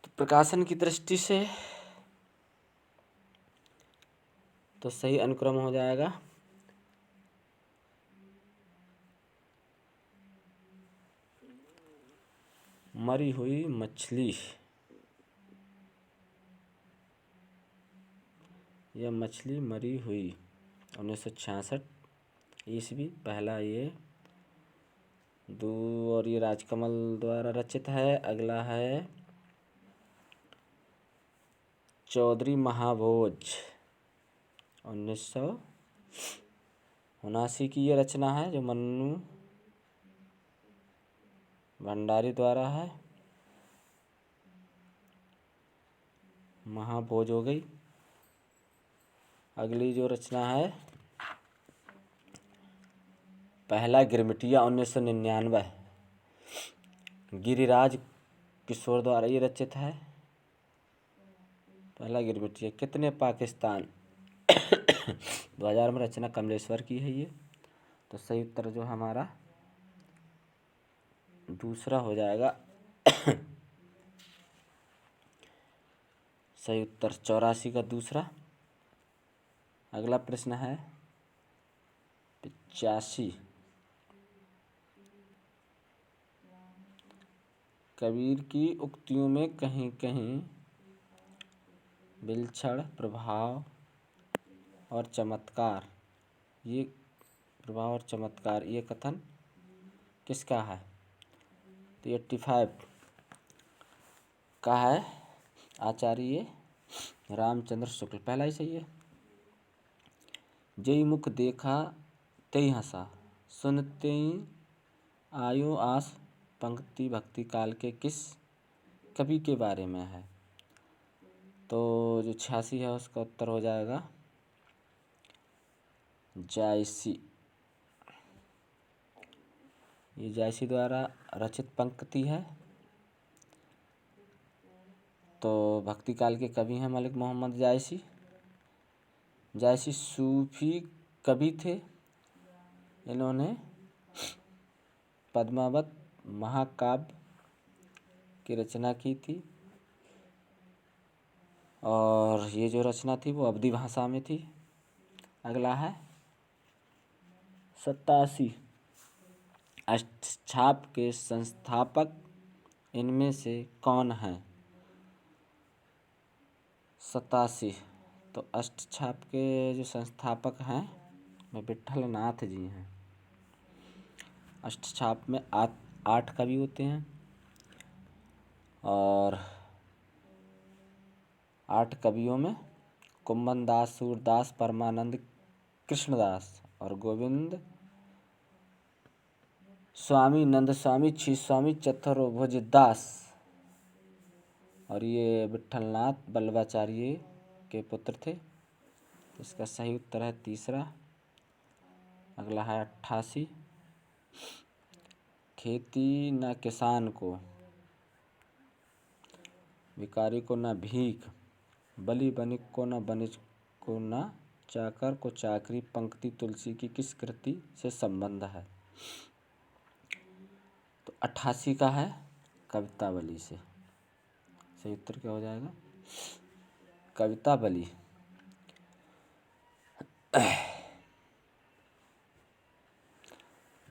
तो प्रकाशन की दृष्टि से तो सही अनुक्रम हो जाएगा मरी हुई मछली। यह मछली मरी हुई 1966 ईस्वी पहला ये और ये राजकमल द्वारा रचित है। अगला है चौधरी महाभोज 1979 की ये रचना है जो मन्नू भंडारी द्वारा है। महाभोज हो गई। अगली जो रचना है पहला गिरमिटिया 1999 गिरिराज किशोर द्वारा ये रचित है। पहला गिरमिटिया कितने पाकिस्तान 2000 में रचना कमलेश्वर की है ये। तो सही उत्तर जो हमारा दूसरा हो जाएगा। सही उत्तर 84 का दूसरा। अगला प्रश्न है 85 कबीर की उक्तियों में कहीं कहीं विलक्षण प्रभाव और चमत्कार ये कथन किसका है। तो 85 का है आचार्य रामचंद्र शुक्ल। पहला ही सही है। जय मुख देखा तई हंसा सुनते ही आयो आस पंक्ति भक्ति काल के किस कवि के बारे में है। तो जो 86 है उसका उत्तर हो जाएगा जायसी। ये जायसी द्वारा रचित पंक्ति है। तो भक्ति काल के कवि हैं मलिक मोहम्मद जायसी। जायसी सूफी कवि थे। इन्होंने पद्मावत महाकाव्य की रचना की थी और ये जो रचना थी वो अवधी भाषा में थी। अगला है 87 अष्टछाप के संस्थापक इनमें से कौन है? 87 तो अष्टछाप के जो संस्थापक हैं वे विट्ठल नाथ जी हैं। अष्टछाप में 8 कवि होते हैं और 8 कवियों में कुम्भन दास, सूरदास, परमानंद, कृष्णदास और गोविंद स्वामी, नंद स्वामी, छी स्वामी, चतुर्भुज दास और ये विट्ठलनाथ वल्लभाचार्य के पुत्र थे। तो इसका सही उत्तर है तीसरा। अगला है 88 खेती न किसान को, भिखारी को न भीख, बलि बनिक को न बनिज को न चाकर को चाकरी, पंक्ति तुलसी की किस कृति से संबंध है? तो 88 का है कवितावली से। सही उत्तर क्या हो जाएगा? कवितावली।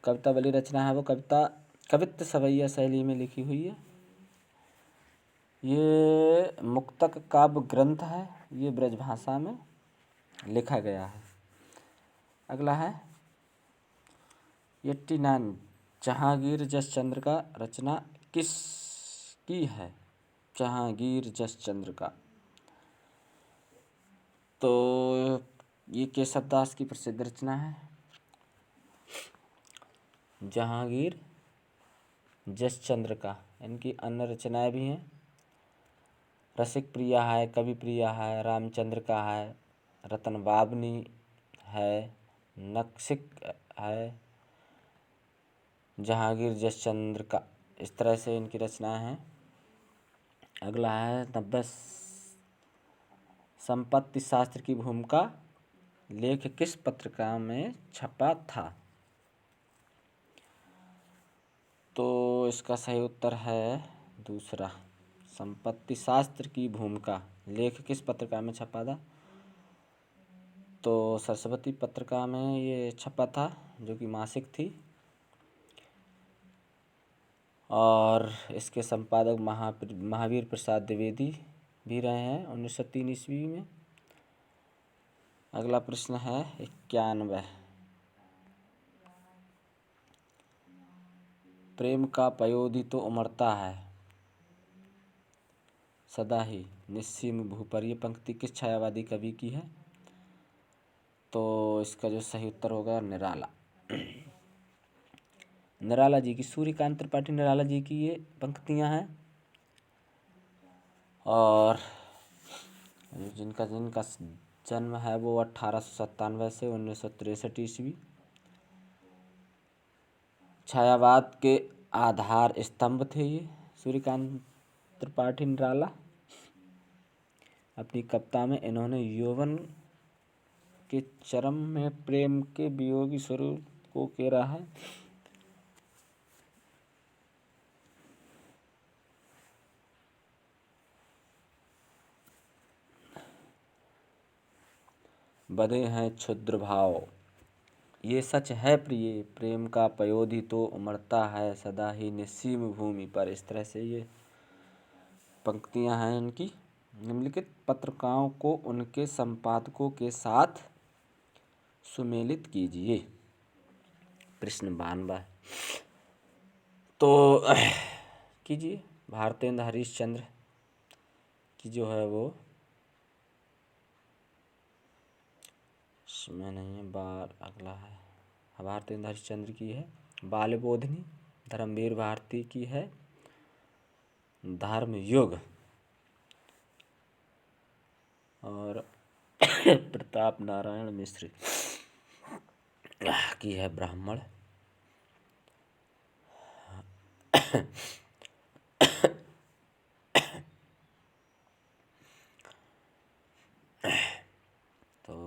कवितावली रचना है वो कवित्त सवैया शैली में लिखी हुई है। ये मुक्तक काव्य ग्रंथ है। ये ब्रजभाषा में लिखा गया है। अगला है 89 जहांगीर जसचंद्र का रचना किसकी है? जहांगीर जसचंद्र का तो ये केशव दास की प्रसिद्ध रचना है। जहांगीर जसचंद्र का। इनकी अन्य रचनाएं भी हैं। रसिक प्रिया है, कवि प्रिया है, रामचंद्र का है, रतन बाबनी है, नक्सिक है, जहांगीर जसचंद्र का। इस तरह से इनकी रचनाएं हैं। अगला है 90 संपत्ति शास्त्र की भूमिका लेख किस पत्रिका में छपा था? तो इसका सही उत्तर है दूसरा। संपत्ति शास्त्र की भूमिका लेख किस पत्रिका में छपा था? तो सरस्वती पत्रिका में ये छपा था, जो कि मासिक थी और इसके संपादक महावीर प्रसाद द्विवेदी भी रहे हैं 1903 ईस्वी में। अगला प्रश्न है 91 प्रेम का पयोधि तो उमड़ता है सदा ही निस्सीम भू पर। ये पंक्ति किस छायावादी कवि की है? तो इसका जो सही उत्तर होगा निराला। निराला जी की, सूर्यकांत त्रिपाठी निराला जी की ये पंक्तियां हैं। और जिनका जन्म है वो 1897 से 1963 ईस्वी। छायावाद के आधार स्तंभ थे ये सूर्यकांत त्रिपाठी निराला। अपनी कविता में इन्होंने यौवन के चरम में प्रेम के वियोगी स्वरूप को घेरा है। बधे हैं क्षुद्र भाव, ये सच है प्रिय, प्रेम का पयोधि तो उमड़ता है सदा ही निस्सीम भूमि पर। इस तरह से ये पंक्तियां हैं इनकी। निम्नलिखित पत्रिकाओं को उनके संपादकों के साथ सुमेलित कीजिए। प्रश्न 92 तो कीजिए। भारतेंद्र हरिश्चंद्र की जो है वो इसमें नहीं है। अगला है भारतेंद्र हरिश्चंद्र की है बालबोधिनी। धर्मवीर भारती की है धर्म युग और प्रताप नारायण मिश्र की है ब्राह्मण।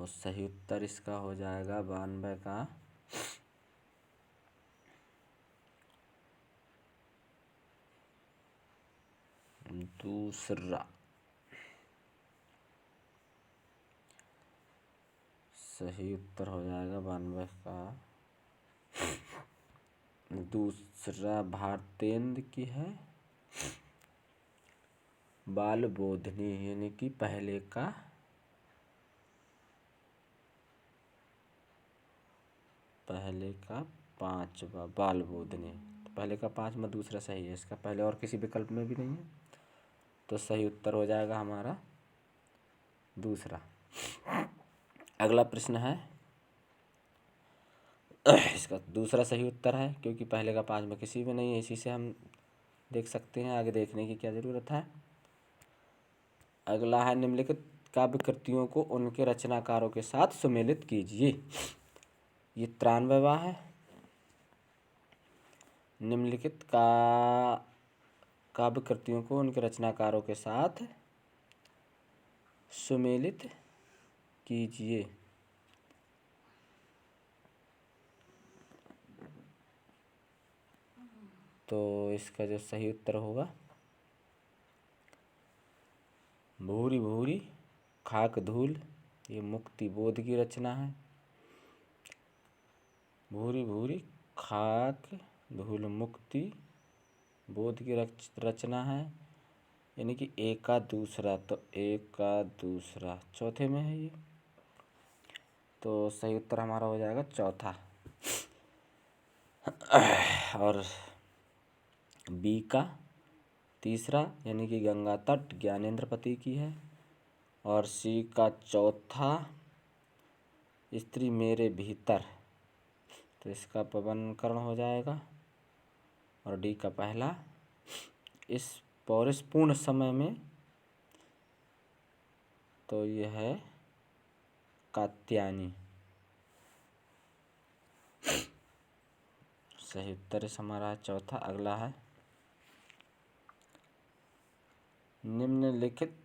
तो सही उत्तर इसका हो जाएगा 92 का दूसरा। सही उत्तर हो जाएगा 92 का दूसरा। भारतेंद्र की है बाल बोधनी, यानी कि पहले का पांचवा बाल बोधनी। तो पहले का पांचवा दूसरा सही है इसका, पहले और किसी विकल्प में भी नहीं है, तो सही उत्तर हो जाएगा हमारा दूसरा। अगला प्रश्न है, इसका दूसरा सही उत्तर है क्योंकि पहले का पांचवा किसी में नहीं है, इसी से हम देख सकते हैं, आगे देखने की क्या ज़रूरत है। अगला है, निम्नलिखित काव्य कृतियों को उनके रचनाकारों के साथ सुमेलित कीजिए। ये 93वां है। निम्नलिखित काव्य कृतियों को उनके रचनाकारों के साथ सुमेलित कीजिए। तो इसका जो सही उत्तर होगा, भूरी भूरी खाक धूल, ये मुक्ति बोध की रचना है। भूरी भूरी खाक धूल मुक्ति बोध की रचना है, यानी कि एक का दूसरा, तो एक का दूसरा चौथे में है ये, तो सही उत्तर हमारा हो जाएगा चौथा। और बी का तीसरा, यानी कि गंगा तट ज्ञानेंद्रपति की है। और सी का चौथा, स्त्री मेरे भीतर, तो इसका पवन कर्ण हो जाएगा। और डी का पहला, इस पौरुषपूर्ण समय में, तो यह है कात्यायनी। सही उत्तर इस हमारा चौथा। अगला है, निम्नलिखित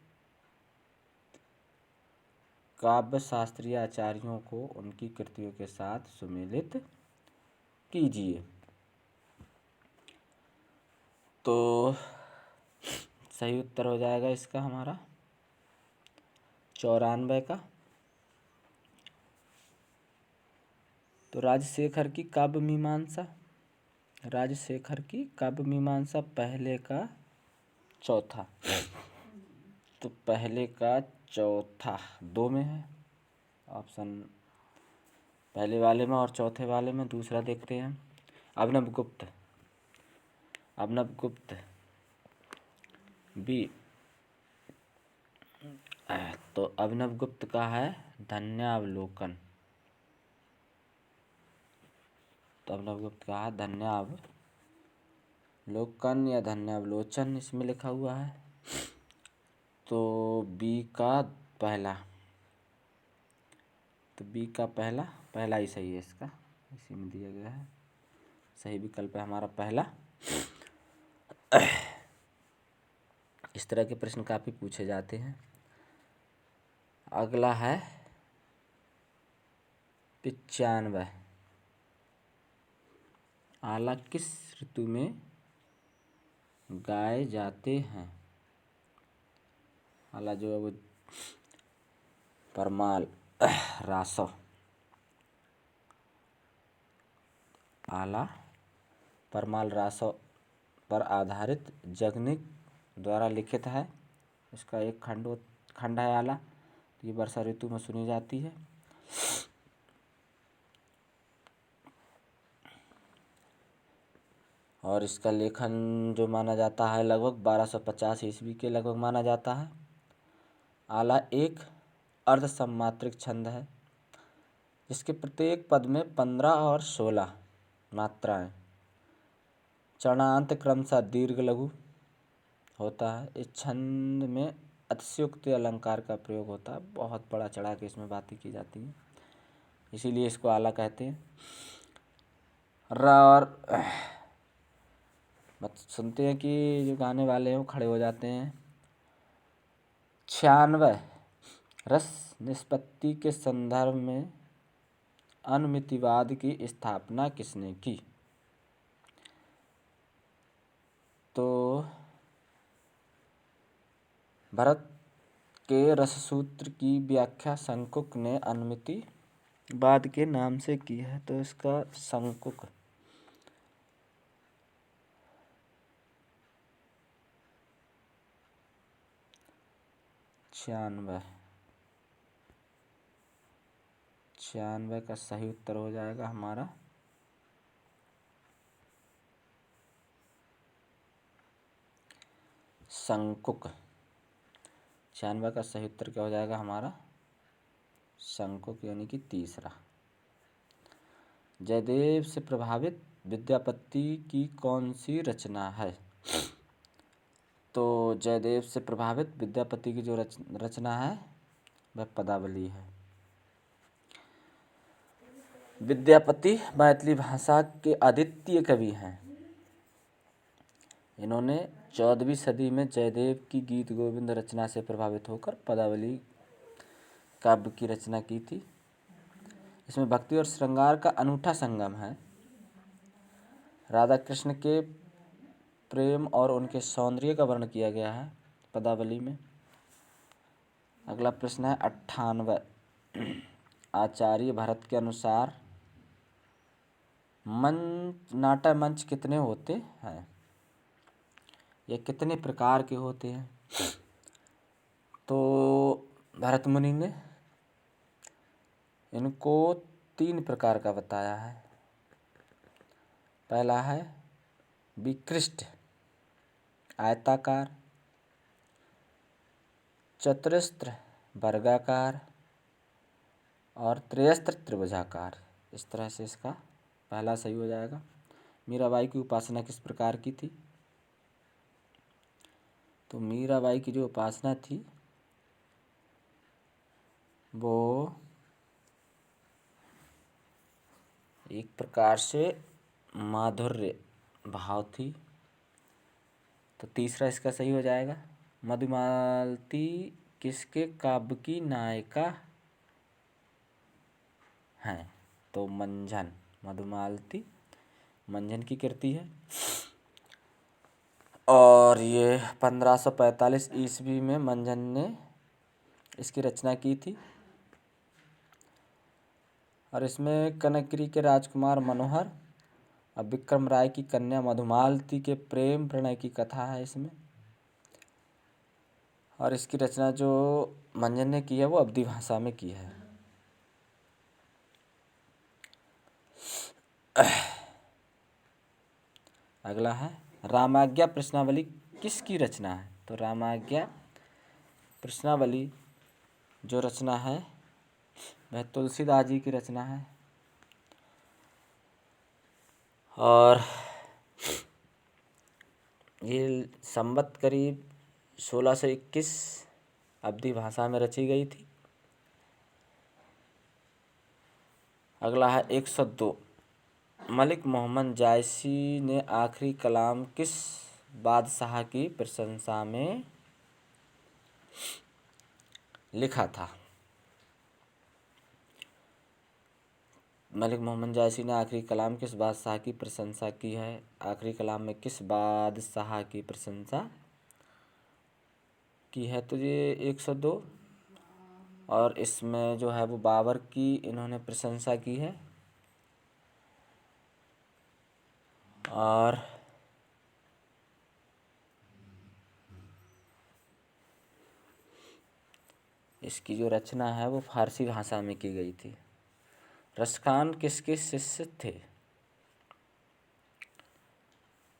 काव्य शास्त्रीय आचार्यों को उनकी कृतियों के साथ सुमेलित कीजिए। तो सही उत्तर हो जाएगा इसका हमारा 94 का। तो राजशेखर की काव्य मीमांसा, राजशेखर की काव्य मीमांसा पहले का चौथा, तो पहले का चौथा दो में है ऑप्शन, पहले वाले में और चौथे वाले में। दूसरा देखते हैं, अभिनव गुप्त, अभिनव गुप्त बी, तो अभिनव गुप्त का है धन्यावलोकन, तो अभिनव गुप्त का है धन्यावलोकन या धन्यावलोचन इसमें लिखा हुआ है। तो बी का पहला, तो बी का पहला ही सही है इसका, इसी में दिया गया है, सही विकल्प है हमारा पहला। इस तरह के प्रश्न काफ़ी पूछे जाते हैं। अगला है 95, आला किस ऋतु में गाए जाते हैं। आला जो है वो परमाल रासव, आला परमाल रासव पर आधारित जगनिक द्वारा लिखित है। इसका एक खंड है आला, ये वर्षा ऋतु में सुनी जाती है। और इसका लेखन जो माना जाता है लगभग 1250 ईस्वी के लगभग माना जाता है। आला एक अर्ध सम्मात्रिक छंद है, जिसके प्रत्येक पद में 15 और 16 मात्राएं, चरणांत क्रमशः दीर्घ लघु होता है। इस छंद में अतिशयोक्ति अलंकार का प्रयोग होता है, बहुत बड़ा चढ़ा के इसमें बातें की जाती हैं, इसीलिए इसको आला कहते हैं। और सुनते हैं कि जो गाने वाले हैं वो खड़े हो जाते हैं। 96 रस निष्पत्ति के संदर्भ में अनुमितिवाद की स्थापना किसने की? तो भरत के रससूत्र की व्याख्या शंकुक ने अनुमितिवाद के नाम से की है। तो इसका शंकुक 96 का सही उत्तर हो जाएगा हमारा शंकुक। 96 का सही उत्तर क्या हो जाएगा हमारा शंकुक, यानी कि तीसरा। जयदेव से प्रभावित विद्यापति की कौन सी रचना है? तो जयदेव से प्रभावित विद्यापति की जो रचना है वह पदावली है। विद्यापति मैथिली भाषा के अद्वितीय कवि हैं। इन्होंने 14वीं सदी में जयदेव की गीत गोविंद रचना से प्रभावित होकर पदावली काव्य की रचना की थी। इसमें भक्ति और श्रृंगार का अनूठा संगम है। राधा कृष्ण के प्रेम और उनके सौंदर्य का वर्णन किया गया है पदावली में। अगला प्रश्न है 98। आचार्य भरत के अनुसार नाट्य मंच कितने होते हैं? ये कितने प्रकार के होते हैं? तो भरत मुनि ने इनको 3 प्रकार का बताया है। पहला है विकृष्ट आयताकार, चतुरस्त्र वर्गाकार और त्रयस्त्र त्रिभुजाकार। इस तरह से इसका पहला सही हो जाएगा। मीराबाई की उपासना किस प्रकार की थी? तो मीराबाई की जो उपासना थी वो एक प्रकार से माधुर्य भाव थी। तो तीसरा इसका सही हो जाएगा। मधुमालती किसके काव्य की नायिका हैं? तो मंझन, मधुमालती मंझन की कृति है। और ये 1545 ईस्वी में मंझन ने इसकी रचना की थी। और इसमें कनकगिरी के राजकुमार मनोहर और विक्रम राय की कन्या मधुमालती के प्रेम प्रणय की कथा है इसमें। और इसकी रचना जो मंझन ने की है वो अवधी भाषा में की है। अगला है रामाज्ञा प्रश्नावली किसकी रचना है? तो रामाज्ञा प्रश्नावली जो रचना है वह तुलसीदास जी की रचना है। और ये संवत करीब 1621 अवधी भाषा में रची गई थी। अगला है 102। मलिक मोहम्मद जायसी ने आखिरी कलाम किस बादशाह की प्रशंसा में लिखा था? मलिक मोहम्मद जायसी ने आखिरी कलाम किस बादशाह की प्रशंसा की है? आखिरी कलाम में किस बादशाह की प्रशंसा की है? तो ये 102। और इसमें जो है वो बाबर की इन्होंने प्रशंसा की है। और इसकी जो रचना है वो फारसी भाषा में की गई थी। रसखान किसके शिष्य थे?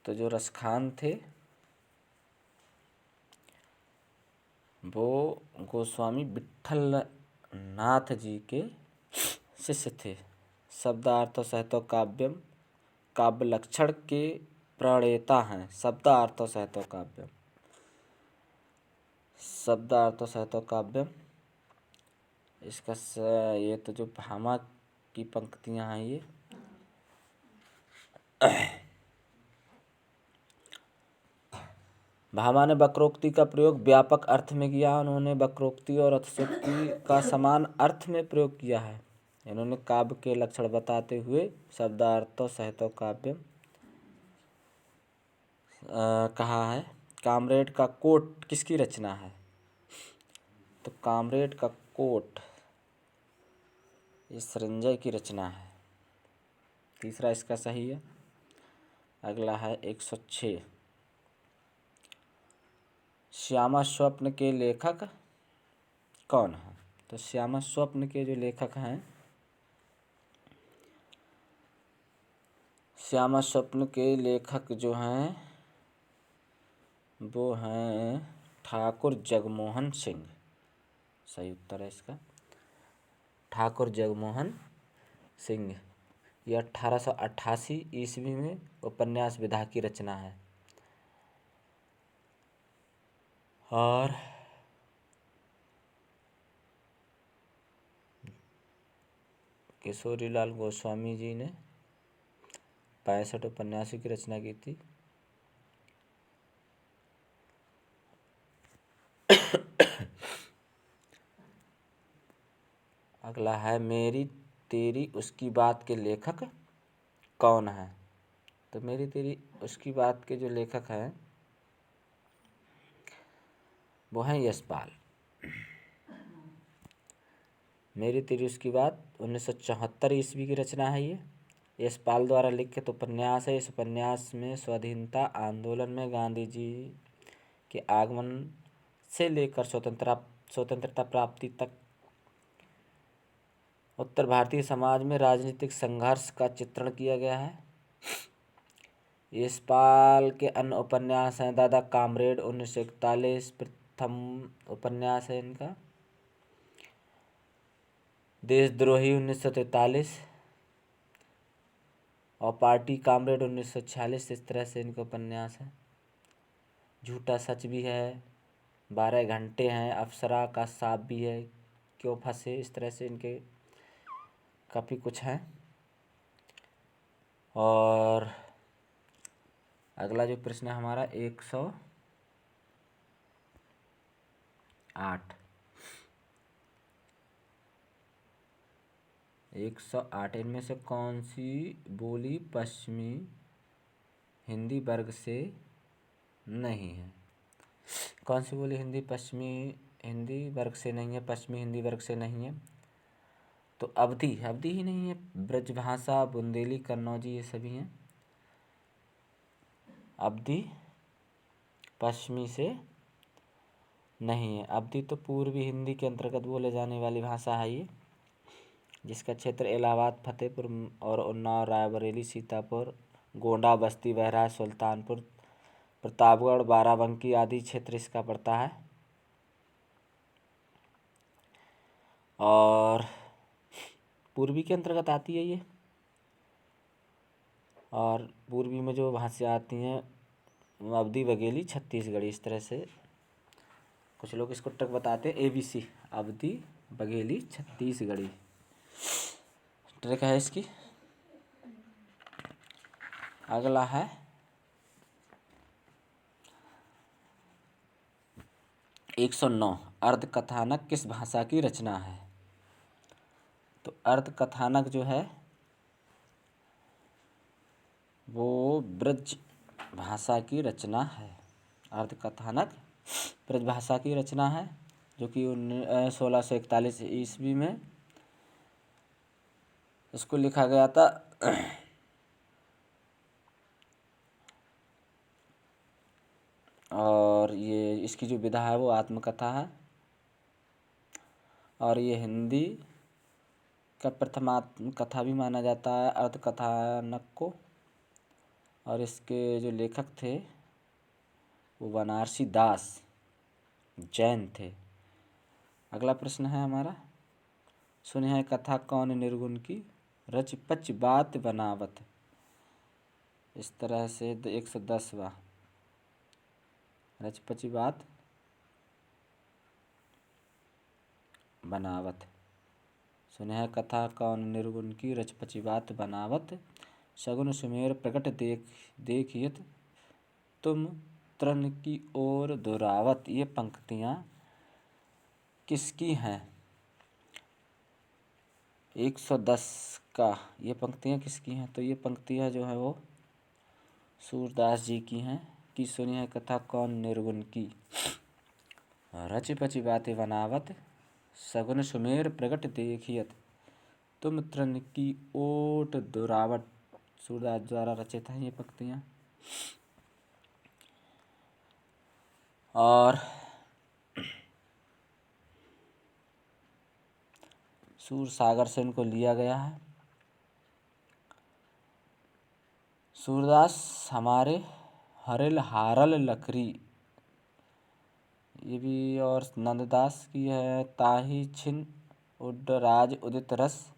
तो जो रसखान थे वो गोस्वामी विट्ठल नाथ जी के शिष्य थे। शब्दार्थ सहितो काव्यम काव्य लक्षण के प्रणेता हैं। शब्दार्थ सहितो काव्यम, शब्दार्थ सहितो काव्यम इसका ये तो जो भामा की पंक्तियां हैं ये भामा ने वक्रोक्ति का प्रयोग व्यापक अर्थ में किया। उन्होंने वक्रोक्ति और अतिशयोक्ति का समान अर्थ में प्रयोग किया है। इन्होंने काव्य के लक्षण बताते हुए शब्दार्थों सहितो काव्यम कहा है। कामरेड का कोट किसकी रचना है? तो कामरेड का कोट ये संजय की रचना है। तीसरा इसका सही है। अगला है 106। श्यामा स्वप्न के लेखक कौन है? तो श्यामा स्वप्न के जो लेखक हैं, श्यामा स्वप्न के लेखक जो हैं वो हैं ठाकुर जगमोहन सिंह। सही उत्तर है इसका ठाकुर जगमोहन सिंह। यह 1888 ईस्वी में उपन्यास विधा की रचना है। और किशोरीलाल गोस्वामी जी ने 65 उपन्यासों की रचना की थी। अगला है मेरी तेरी उसकी बात के लेखक कौन है? तो मेरी तेरी उसकी बात के जो लेखक हैं वो हैं यशपाल। मेरी तेरी उसकी बात 1974 ईस्वी की रचना है। ये यशपाल द्वारा लिखित उपन्यास है। इस उपन्यास में स्वाधीनता आंदोलन में गांधी जी के आगमन से लेकर स्वतंत्रता प्राप्ति तक उत्तर भारतीय समाज में राजनीतिक संघर्ष का चित्रण किया गया है। यशपाल के अन्य उपन्यास हैं दादा कामरेड 1941 प्रथम उपन्यास है इनका। देशद्रोही 1943 और पार्टी कामरेड 1946। इस तरह से इनके उपन्यास हैं। झूठा सच भी है, 12 घंटे हैं, अप्सरा का सांप भी है, क्यों फंसे, इस तरह से इनके काफ़ी कुछ हैं। और अगला जो प्रश्न है हमारा 108 इनमें से कौन सी बोली पश्चिमी हिंदी वर्ग से नहीं है? कौन सी बोली पश्चिमी हिंदी वर्ग से नहीं है? पश्चिमी हिंदी वर्ग से नहीं है तो अवधी ही नहीं है। ब्रजभाषा, बुंदेली, कन्नौजी ये सभी हैं। अवधी पश्चिमी से नहीं है। अवधी तो पूर्वी हिंदी के अंतर्गत बोले जाने वाली भाषा है ये, जिसका क्षेत्र इलाहाबाद, फतेहपुर और उन्नाव, रायबरेली, सीतापुर, गोंडा, बस्ती, बहराइच, सुल्तानपुर, प्रतापगढ़, बाराबंकी आदि क्षेत्र इसका पड़ता है। और पूर्वी के अंतर्गत आती है ये। और पूर्वी में जो भाषा आती हैं अवधी, बघेली, छत्तीसगढ़ी, इस तरह से कुछ लोग इसको टक बताते हैं। ABC अवधी, बघेली, छत्तीसगढ़ी ट्रिक है इसकी। अगला है 109। अर्धकथानक किस भाषा की रचना है? तो अर्धकथानक जो है वो ब्रज भाषा की रचना है। अर्धकथानक ब्रज भाषा की रचना है, जो कि 1641 ईस्वी में इसको लिखा गया था। और ये इसकी जो विधा है वो आत्मकथा है। और ये हिंदी का प्रथम आत्मकथा भी माना जाता है अर्धकथानक को। और इसके जो लेखक थे वो बनारसी दास जैन थे। अगला प्रश्न है हमारा, सुने है कथा कौन निर्गुण की, रच पच बात बनावत। इस तरह से 110वां, रच पच बात बनावत। सुने है कथा कौन निर्गुण की, रच पच बात बनावत। सगुन सुमेर प्रकट देखियत तुम मित्रन की ओर दुरावत, ये पंक्तियाँ किसकी हैं? 110 का ये पंक्तियाँ किसकी हैं? तो ये पंक्तियाँ जो है वो सूरदास जी की हैं। कि सुनी है कथा कौन निर्गुण की, रच पच बातें बनावत, सगुन सुमेर प्रगट देखियत, तुम मित्रन की ओट दुरावट। सूरदास द्वारा रचित हैं ये पंक्तियाँ। और सूर सागर से इनको लिया गया है। सूरदास हमारे हरिल हारल लकरी, ये भी। और नंददास की है ताही छिन उड्डराज उदित रस।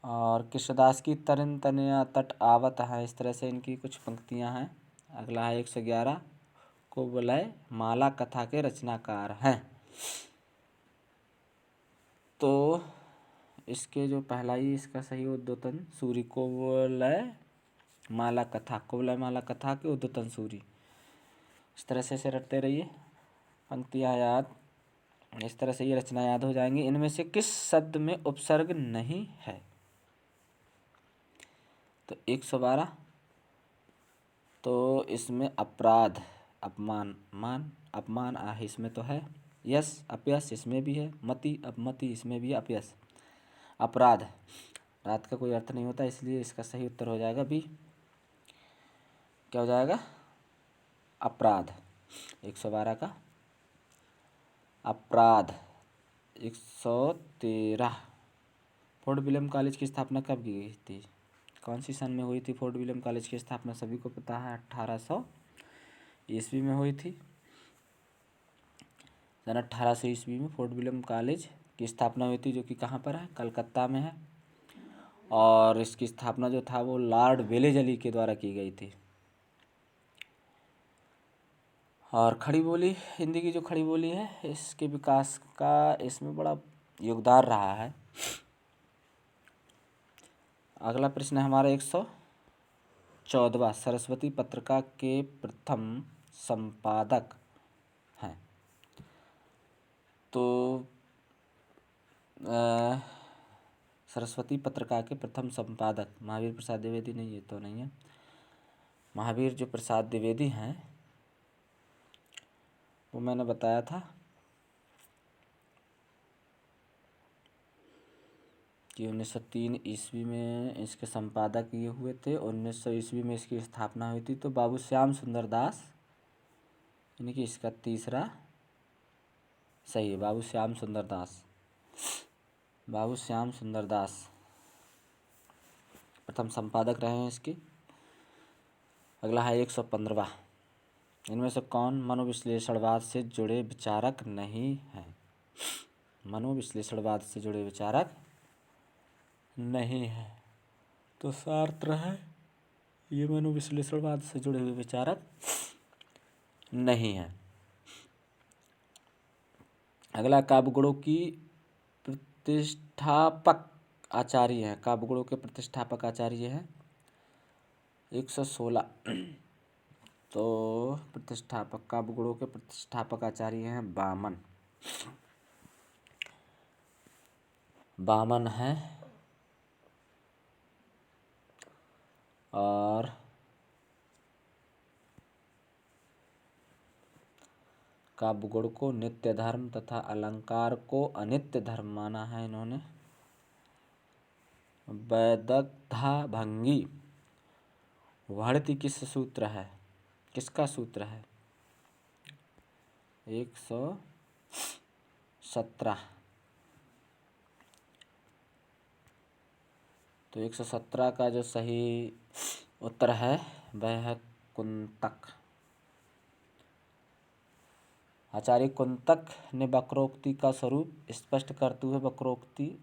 और कृष्णदास की तरिन तनया तट आवत है। इस तरह से इनकी कुछ पंक्तियां हैं। अगला है 111 को बुलाए माला कथा के रचनाकार हैं। तो इसके जो पहला ही इसका सही उद्योतन सूरी कोवलय माला कथा, कोवलय माला कथा के उद्योतन सूरी। इस तरह से इसे रटते रहिए, पंक्तियाँ याद, इस तरह से ये रचना याद हो जाएंगी। इनमें से किस शब्द में उपसर्ग नहीं है? तो 112, तो इसमें अपराध, अपमान, मान, अपमान आहे इसमें तो है। यश, अपयश इसमें भी है। मति, अपमति इसमें भी है। अपयश, अपराध, रात का कोई अर्थ नहीं होता, इसलिए इसका सही उत्तर हो जाएगा बी। क्या हो जाएगा? अपराध। 112 का अपराध। 113 फोर्ट विलियम कॉलेज की स्थापना कब की गई थी? कौन सी सन में हुई थी फोर्ट विलियम कॉलेज की स्थापना? सभी को पता है 1800 ईस्वी में हुई थी। सन 1800 ईस्वी में फोर्ट विलियम कॉलेज की स्थापना हुई थी, जो कि कहाँ पर है? कलकत्ता में है। और इसकी स्थापना जो था वो लॉर्ड वेलेजली के द्वारा की गई थी। और खड़ी बोली, हिंदी की जो खड़ी बोली है, इसके विकास का इसमें बड़ा योगदान रहा है। अगला प्रश्न है हमारा 114, सरस्वती पत्रिका के प्रथम संपादक हैं। तो सरस्वती पत्रिका के प्रथम संपादक महावीर प्रसाद द्विवेदी नहीं, ये तो नहीं है। महावीर जो प्रसाद द्विवेदी हैं वो मैंने बताया था कि 1903 ईस्वी में इसके संपादक ये हुए थे। 1900 ईस्वी में इसकी स्थापना हुई थी। तो बाबू श्याम सुंदर दास, यानी कि इसका तीसरा सही है, बाबू श्याम सुंदर दास। बाबू श्याम सुंदर दास प्रथम संपादक रहे हैं इसके। अगला है 115, इनमें से कौन मनोविश्लेषणवाद से जुड़े विचारक नहीं है? मनोविश्लेषणवाद से जुड़े विचारक नहीं है। तो सार्त्र है, ये मनोविश्लेषणवाद से जुड़े हुए विचारक नहीं है। अगला काव्यगुणों की प्रतिष्ठापक आचार्य हैं। काव्यगुणों के प्रतिष्ठापक आचार्य हैं 116। तो प्रतिष्ठापक, काव्यगुणों के प्रतिष्ठापक आचार्य हैं वामन। वामन है। और काव्यगुण को नित्य धर्म तथा अलंकार को अनित्य धर्म माना है इन्होंने। वैदग्ध्याभंगी वर्णति किस सूत्र है? किसका सूत्र है? 117। तो 117 का जो सही उत्तर है वह है कुंतक। आचार्य कुंतक ने वक्रोक्ति का स्वरूप स्पष्ट करते हुए वक्रोक्ति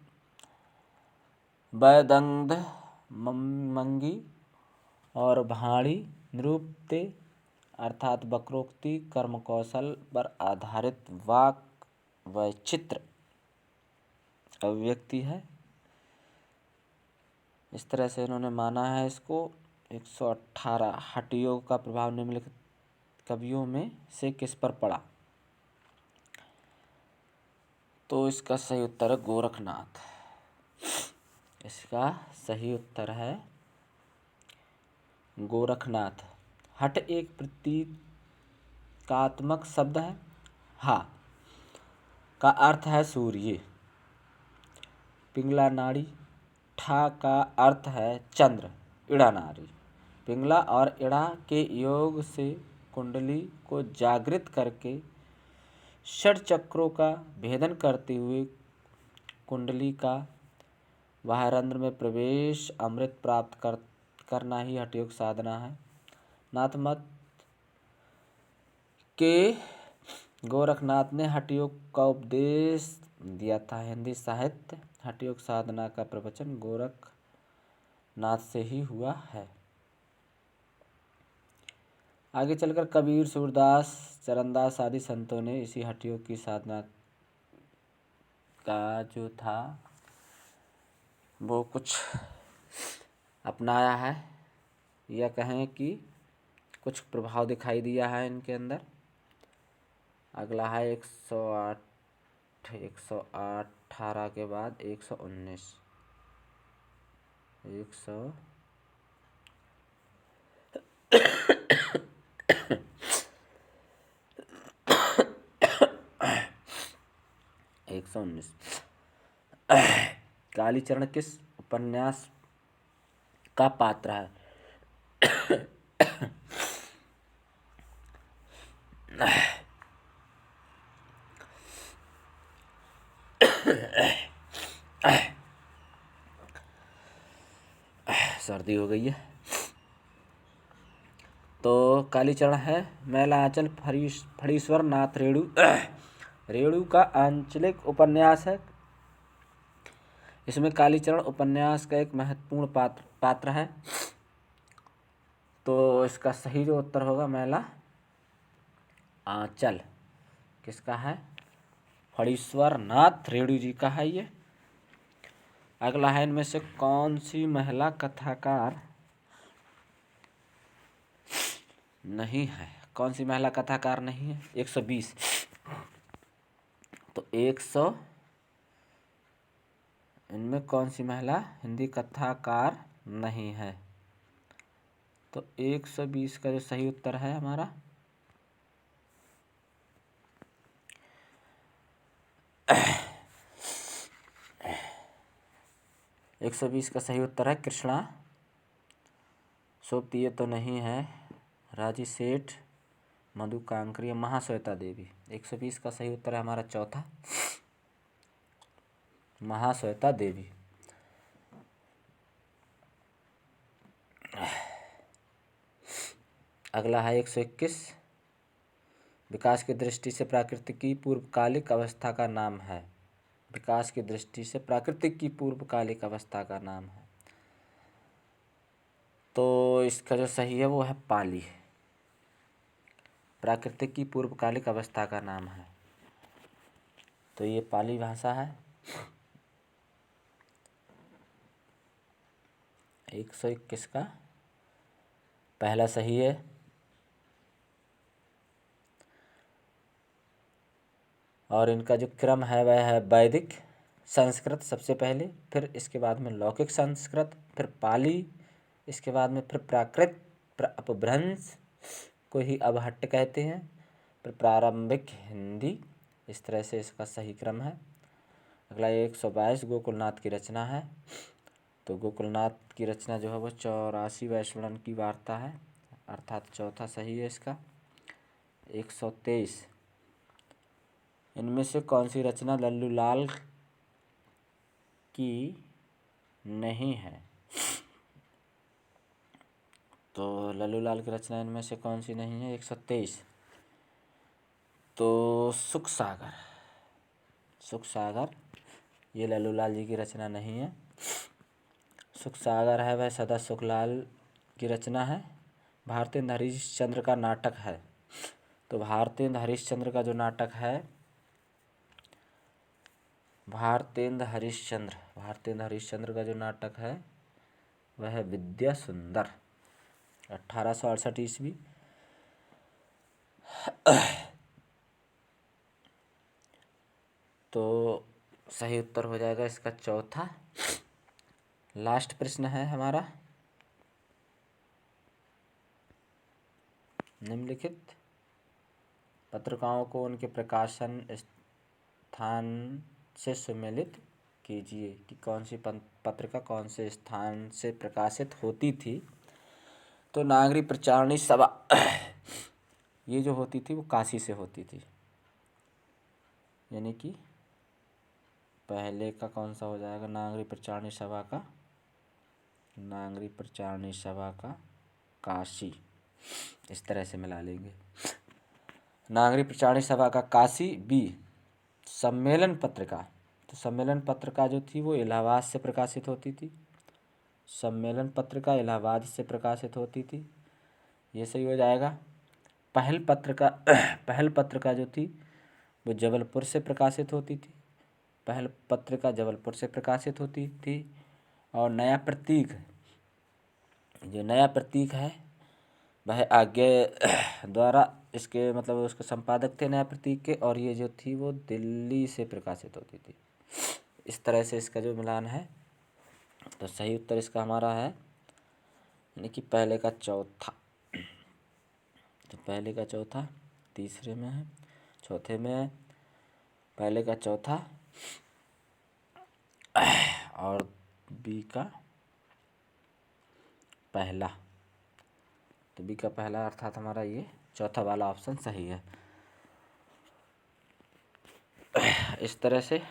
वैदग्ध्यमंगी और भाणी निरूपते, अर्थात वक्रोक्ति कर्म कौशल पर आधारित वाक वैचित्र अभिव्यक्ति है। इस तरह से इन्होंने माना है इसको। 118 हठयोग का प्रभाव निम्नलिखित कवियों में से किस पर पड़ा? तो इसका सही उत्तर है गोरखनाथ। इसका सही उत्तर है गोरखनाथ। हठ एक प्रतीकात्मक शब्द है। हा का अर्थ है सूर्य, पिंगला नाड़ी। ठा का अर्थ है चंद्र, इड़ा नाड़ी। पिंगला और इड़ा के योग से कुंडली को जागृत करके षट चक्रों का भेदन करते हुए कुंडली का बाह्यरंध्र में प्रवेश अमृत प्राप्त करना ही हठयोग साधना है। नाथ मत के गोरखनाथ ने हठयोग का उपदेश दिया था। हिंदी साहित्य हठयोग साधना का प्रवचन गोरखनाथ से ही हुआ है। आगे चलकर कबीर, सूरदास, चरणदास आदि संतों ने इसी हठयोग की साधना का जो था वो कुछ अपनाया है, या कहें कि कुछ प्रभाव दिखाई दिया है इनके अंदर। अगला है 108, 118 के बाद 119, 119। कालीचरण किस उपन्यास का पात्र है? सर्दी हो गई है। तो कालीचरण है मैलांचल फणीश्वर नाथ रेणु रेणु का आंचलिक उपन्यास है। इसमें कालीचरण उपन्यास का एक महत्वपूर्ण पात्र है। तो इसका सही जो उत्तर होगा मैला आंचल किसका है? फणीश्वर नाथ रेणु जी का है ये। अगला है इनमें से कौन सी महिला कथाकार नहीं है? कौन सी महिला कथाकार नहीं है? 120। तो 100 इनमें कौन सी महिला हिंदी कथाकार नहीं है? तो 120 का जो सही उत्तर है हमारा 120 का सही उत्तर है कृष्णा सोबती। ये तो नहीं है। राजी सेठ, मधु कांकरी, महाश्वेता देवी। 120 का सही उत्तर है हमारा चौथा महाश्वेता देवी। अगला है 121। विकास की दृष्टि से प्रकृति की पूर्वकालिक अवस्था का नाम है। विकास की दृष्टि से प्राकृतिक की पूर्वकालिक अवस्था का नाम है। तो इसका जो सही है वो है पाली। प्राकृतिक की पूर्वकालिक अवस्था का नाम है, तो ये पाली भाषा है। 121 का पहला सही है। और इनका जो क्रम है वह है वैदिक संस्कृत सबसे पहले, फिर इसके बाद में लौकिक संस्कृत, फिर पाली, इसके बाद में फिर प्राकृत, अपभ्रंश को ही अबहट्ट कहते हैं, फिर प्रारंभिक हिंदी। इस तरह से इसका सही क्रम है। अगला 122 गोकुलनाथ की रचना है। तो गोकुलनाथ की रचना जो है वो 84 वैष्णवन की वार्ता है, अर्थात चौथा सही है इसका। 123 इनमें से कौन सी रचना लल्लू लाल की नहीं है? तो लल्लू लाल की रचना इनमें से कौन सी नहीं है? 123 तो सुख सागर। सुख सागर ये लल्लू लाल जी की रचना नहीं है। सुख सागर है वह सदा सुखलाल की रचना है। भारतेंद्र हरिश्चंद्र का नाटक है। तो भारतेंद्र हरिश्चंद्र का जो नाटक है, भारतेंद्र हरिश्चंद्र का जो नाटक है वह है विद्या सुंदर। 1868 ईस्वी। तो सही उत्तर हो जाएगा इसका चौथा। लास्ट प्रश्न है हमारा, निम्नलिखित पत्रिकाओं को उनके प्रकाशन स्थान से सुमेलित कीजिए कि कौन सी पत्रिका कौन से स्थान से प्रकाशित होती थी। तो नागरिक प्रचारणी सभा ये जो होती थी वो काशी से होती थी, यानी कि पहले का कौन सा हो जाएगा, नागरिक प्रचारणी सभा का काशी, इस तरह से मिला लेंगे। नागरिक प्रचारणी सभा का काशी। बी सम्मेलन पत्रिका, तो सम्मेलन पत्रिका जो थी वो इलाहाबाद से प्रकाशित होती थी। सम्मेलन पत्रिका इलाहाबाद से प्रकाशित होती थी, ये सही हो जाएगा। पहल पत्रिका जो थी वो जबलपुर से प्रकाशित होती थी। पहल पत्रिका जबलपुर से प्रकाशित होती थी। और नया प्रतीक, जो नया प्रतीक है वह आज्ञा द्वारा इसके मतलब उसके संपादक थे नया प्रतीक के, और ये जो थी वो दिल्ली से प्रकाशित होती थी। इस तरह से इसका जो मिलान है, तो सही उत्तर इसका हमारा है यानी कि पहले का चौथा। तो पहले का चौथा तीसरे में है, चौथे में है, पहले का चौथा और बी का पहला। तो बी का पहला अर्थात हमारा ये चौथा वाला ऑप्शन सही है। इस तरह से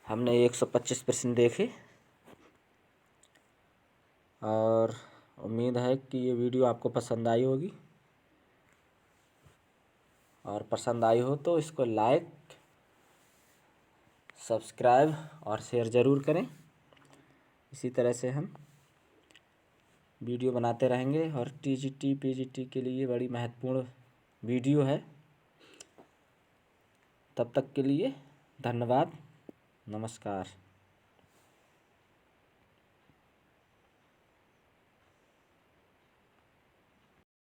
हमने 125 प्रश्न देखे और उम्मीद है कि ये वीडियो आपको पसंद आई होगी, और पसंद आई हो तो इसको लाइक, सब्सक्राइब और शेयर ज़रूर करें। इसी तरह से हम वीडियो बनाते रहेंगे, और टीजीटी पीजीटी के लिए बड़ी महत्वपूर्ण वीडियो है। तब तक के लिए धन्यवाद, नमस्कार।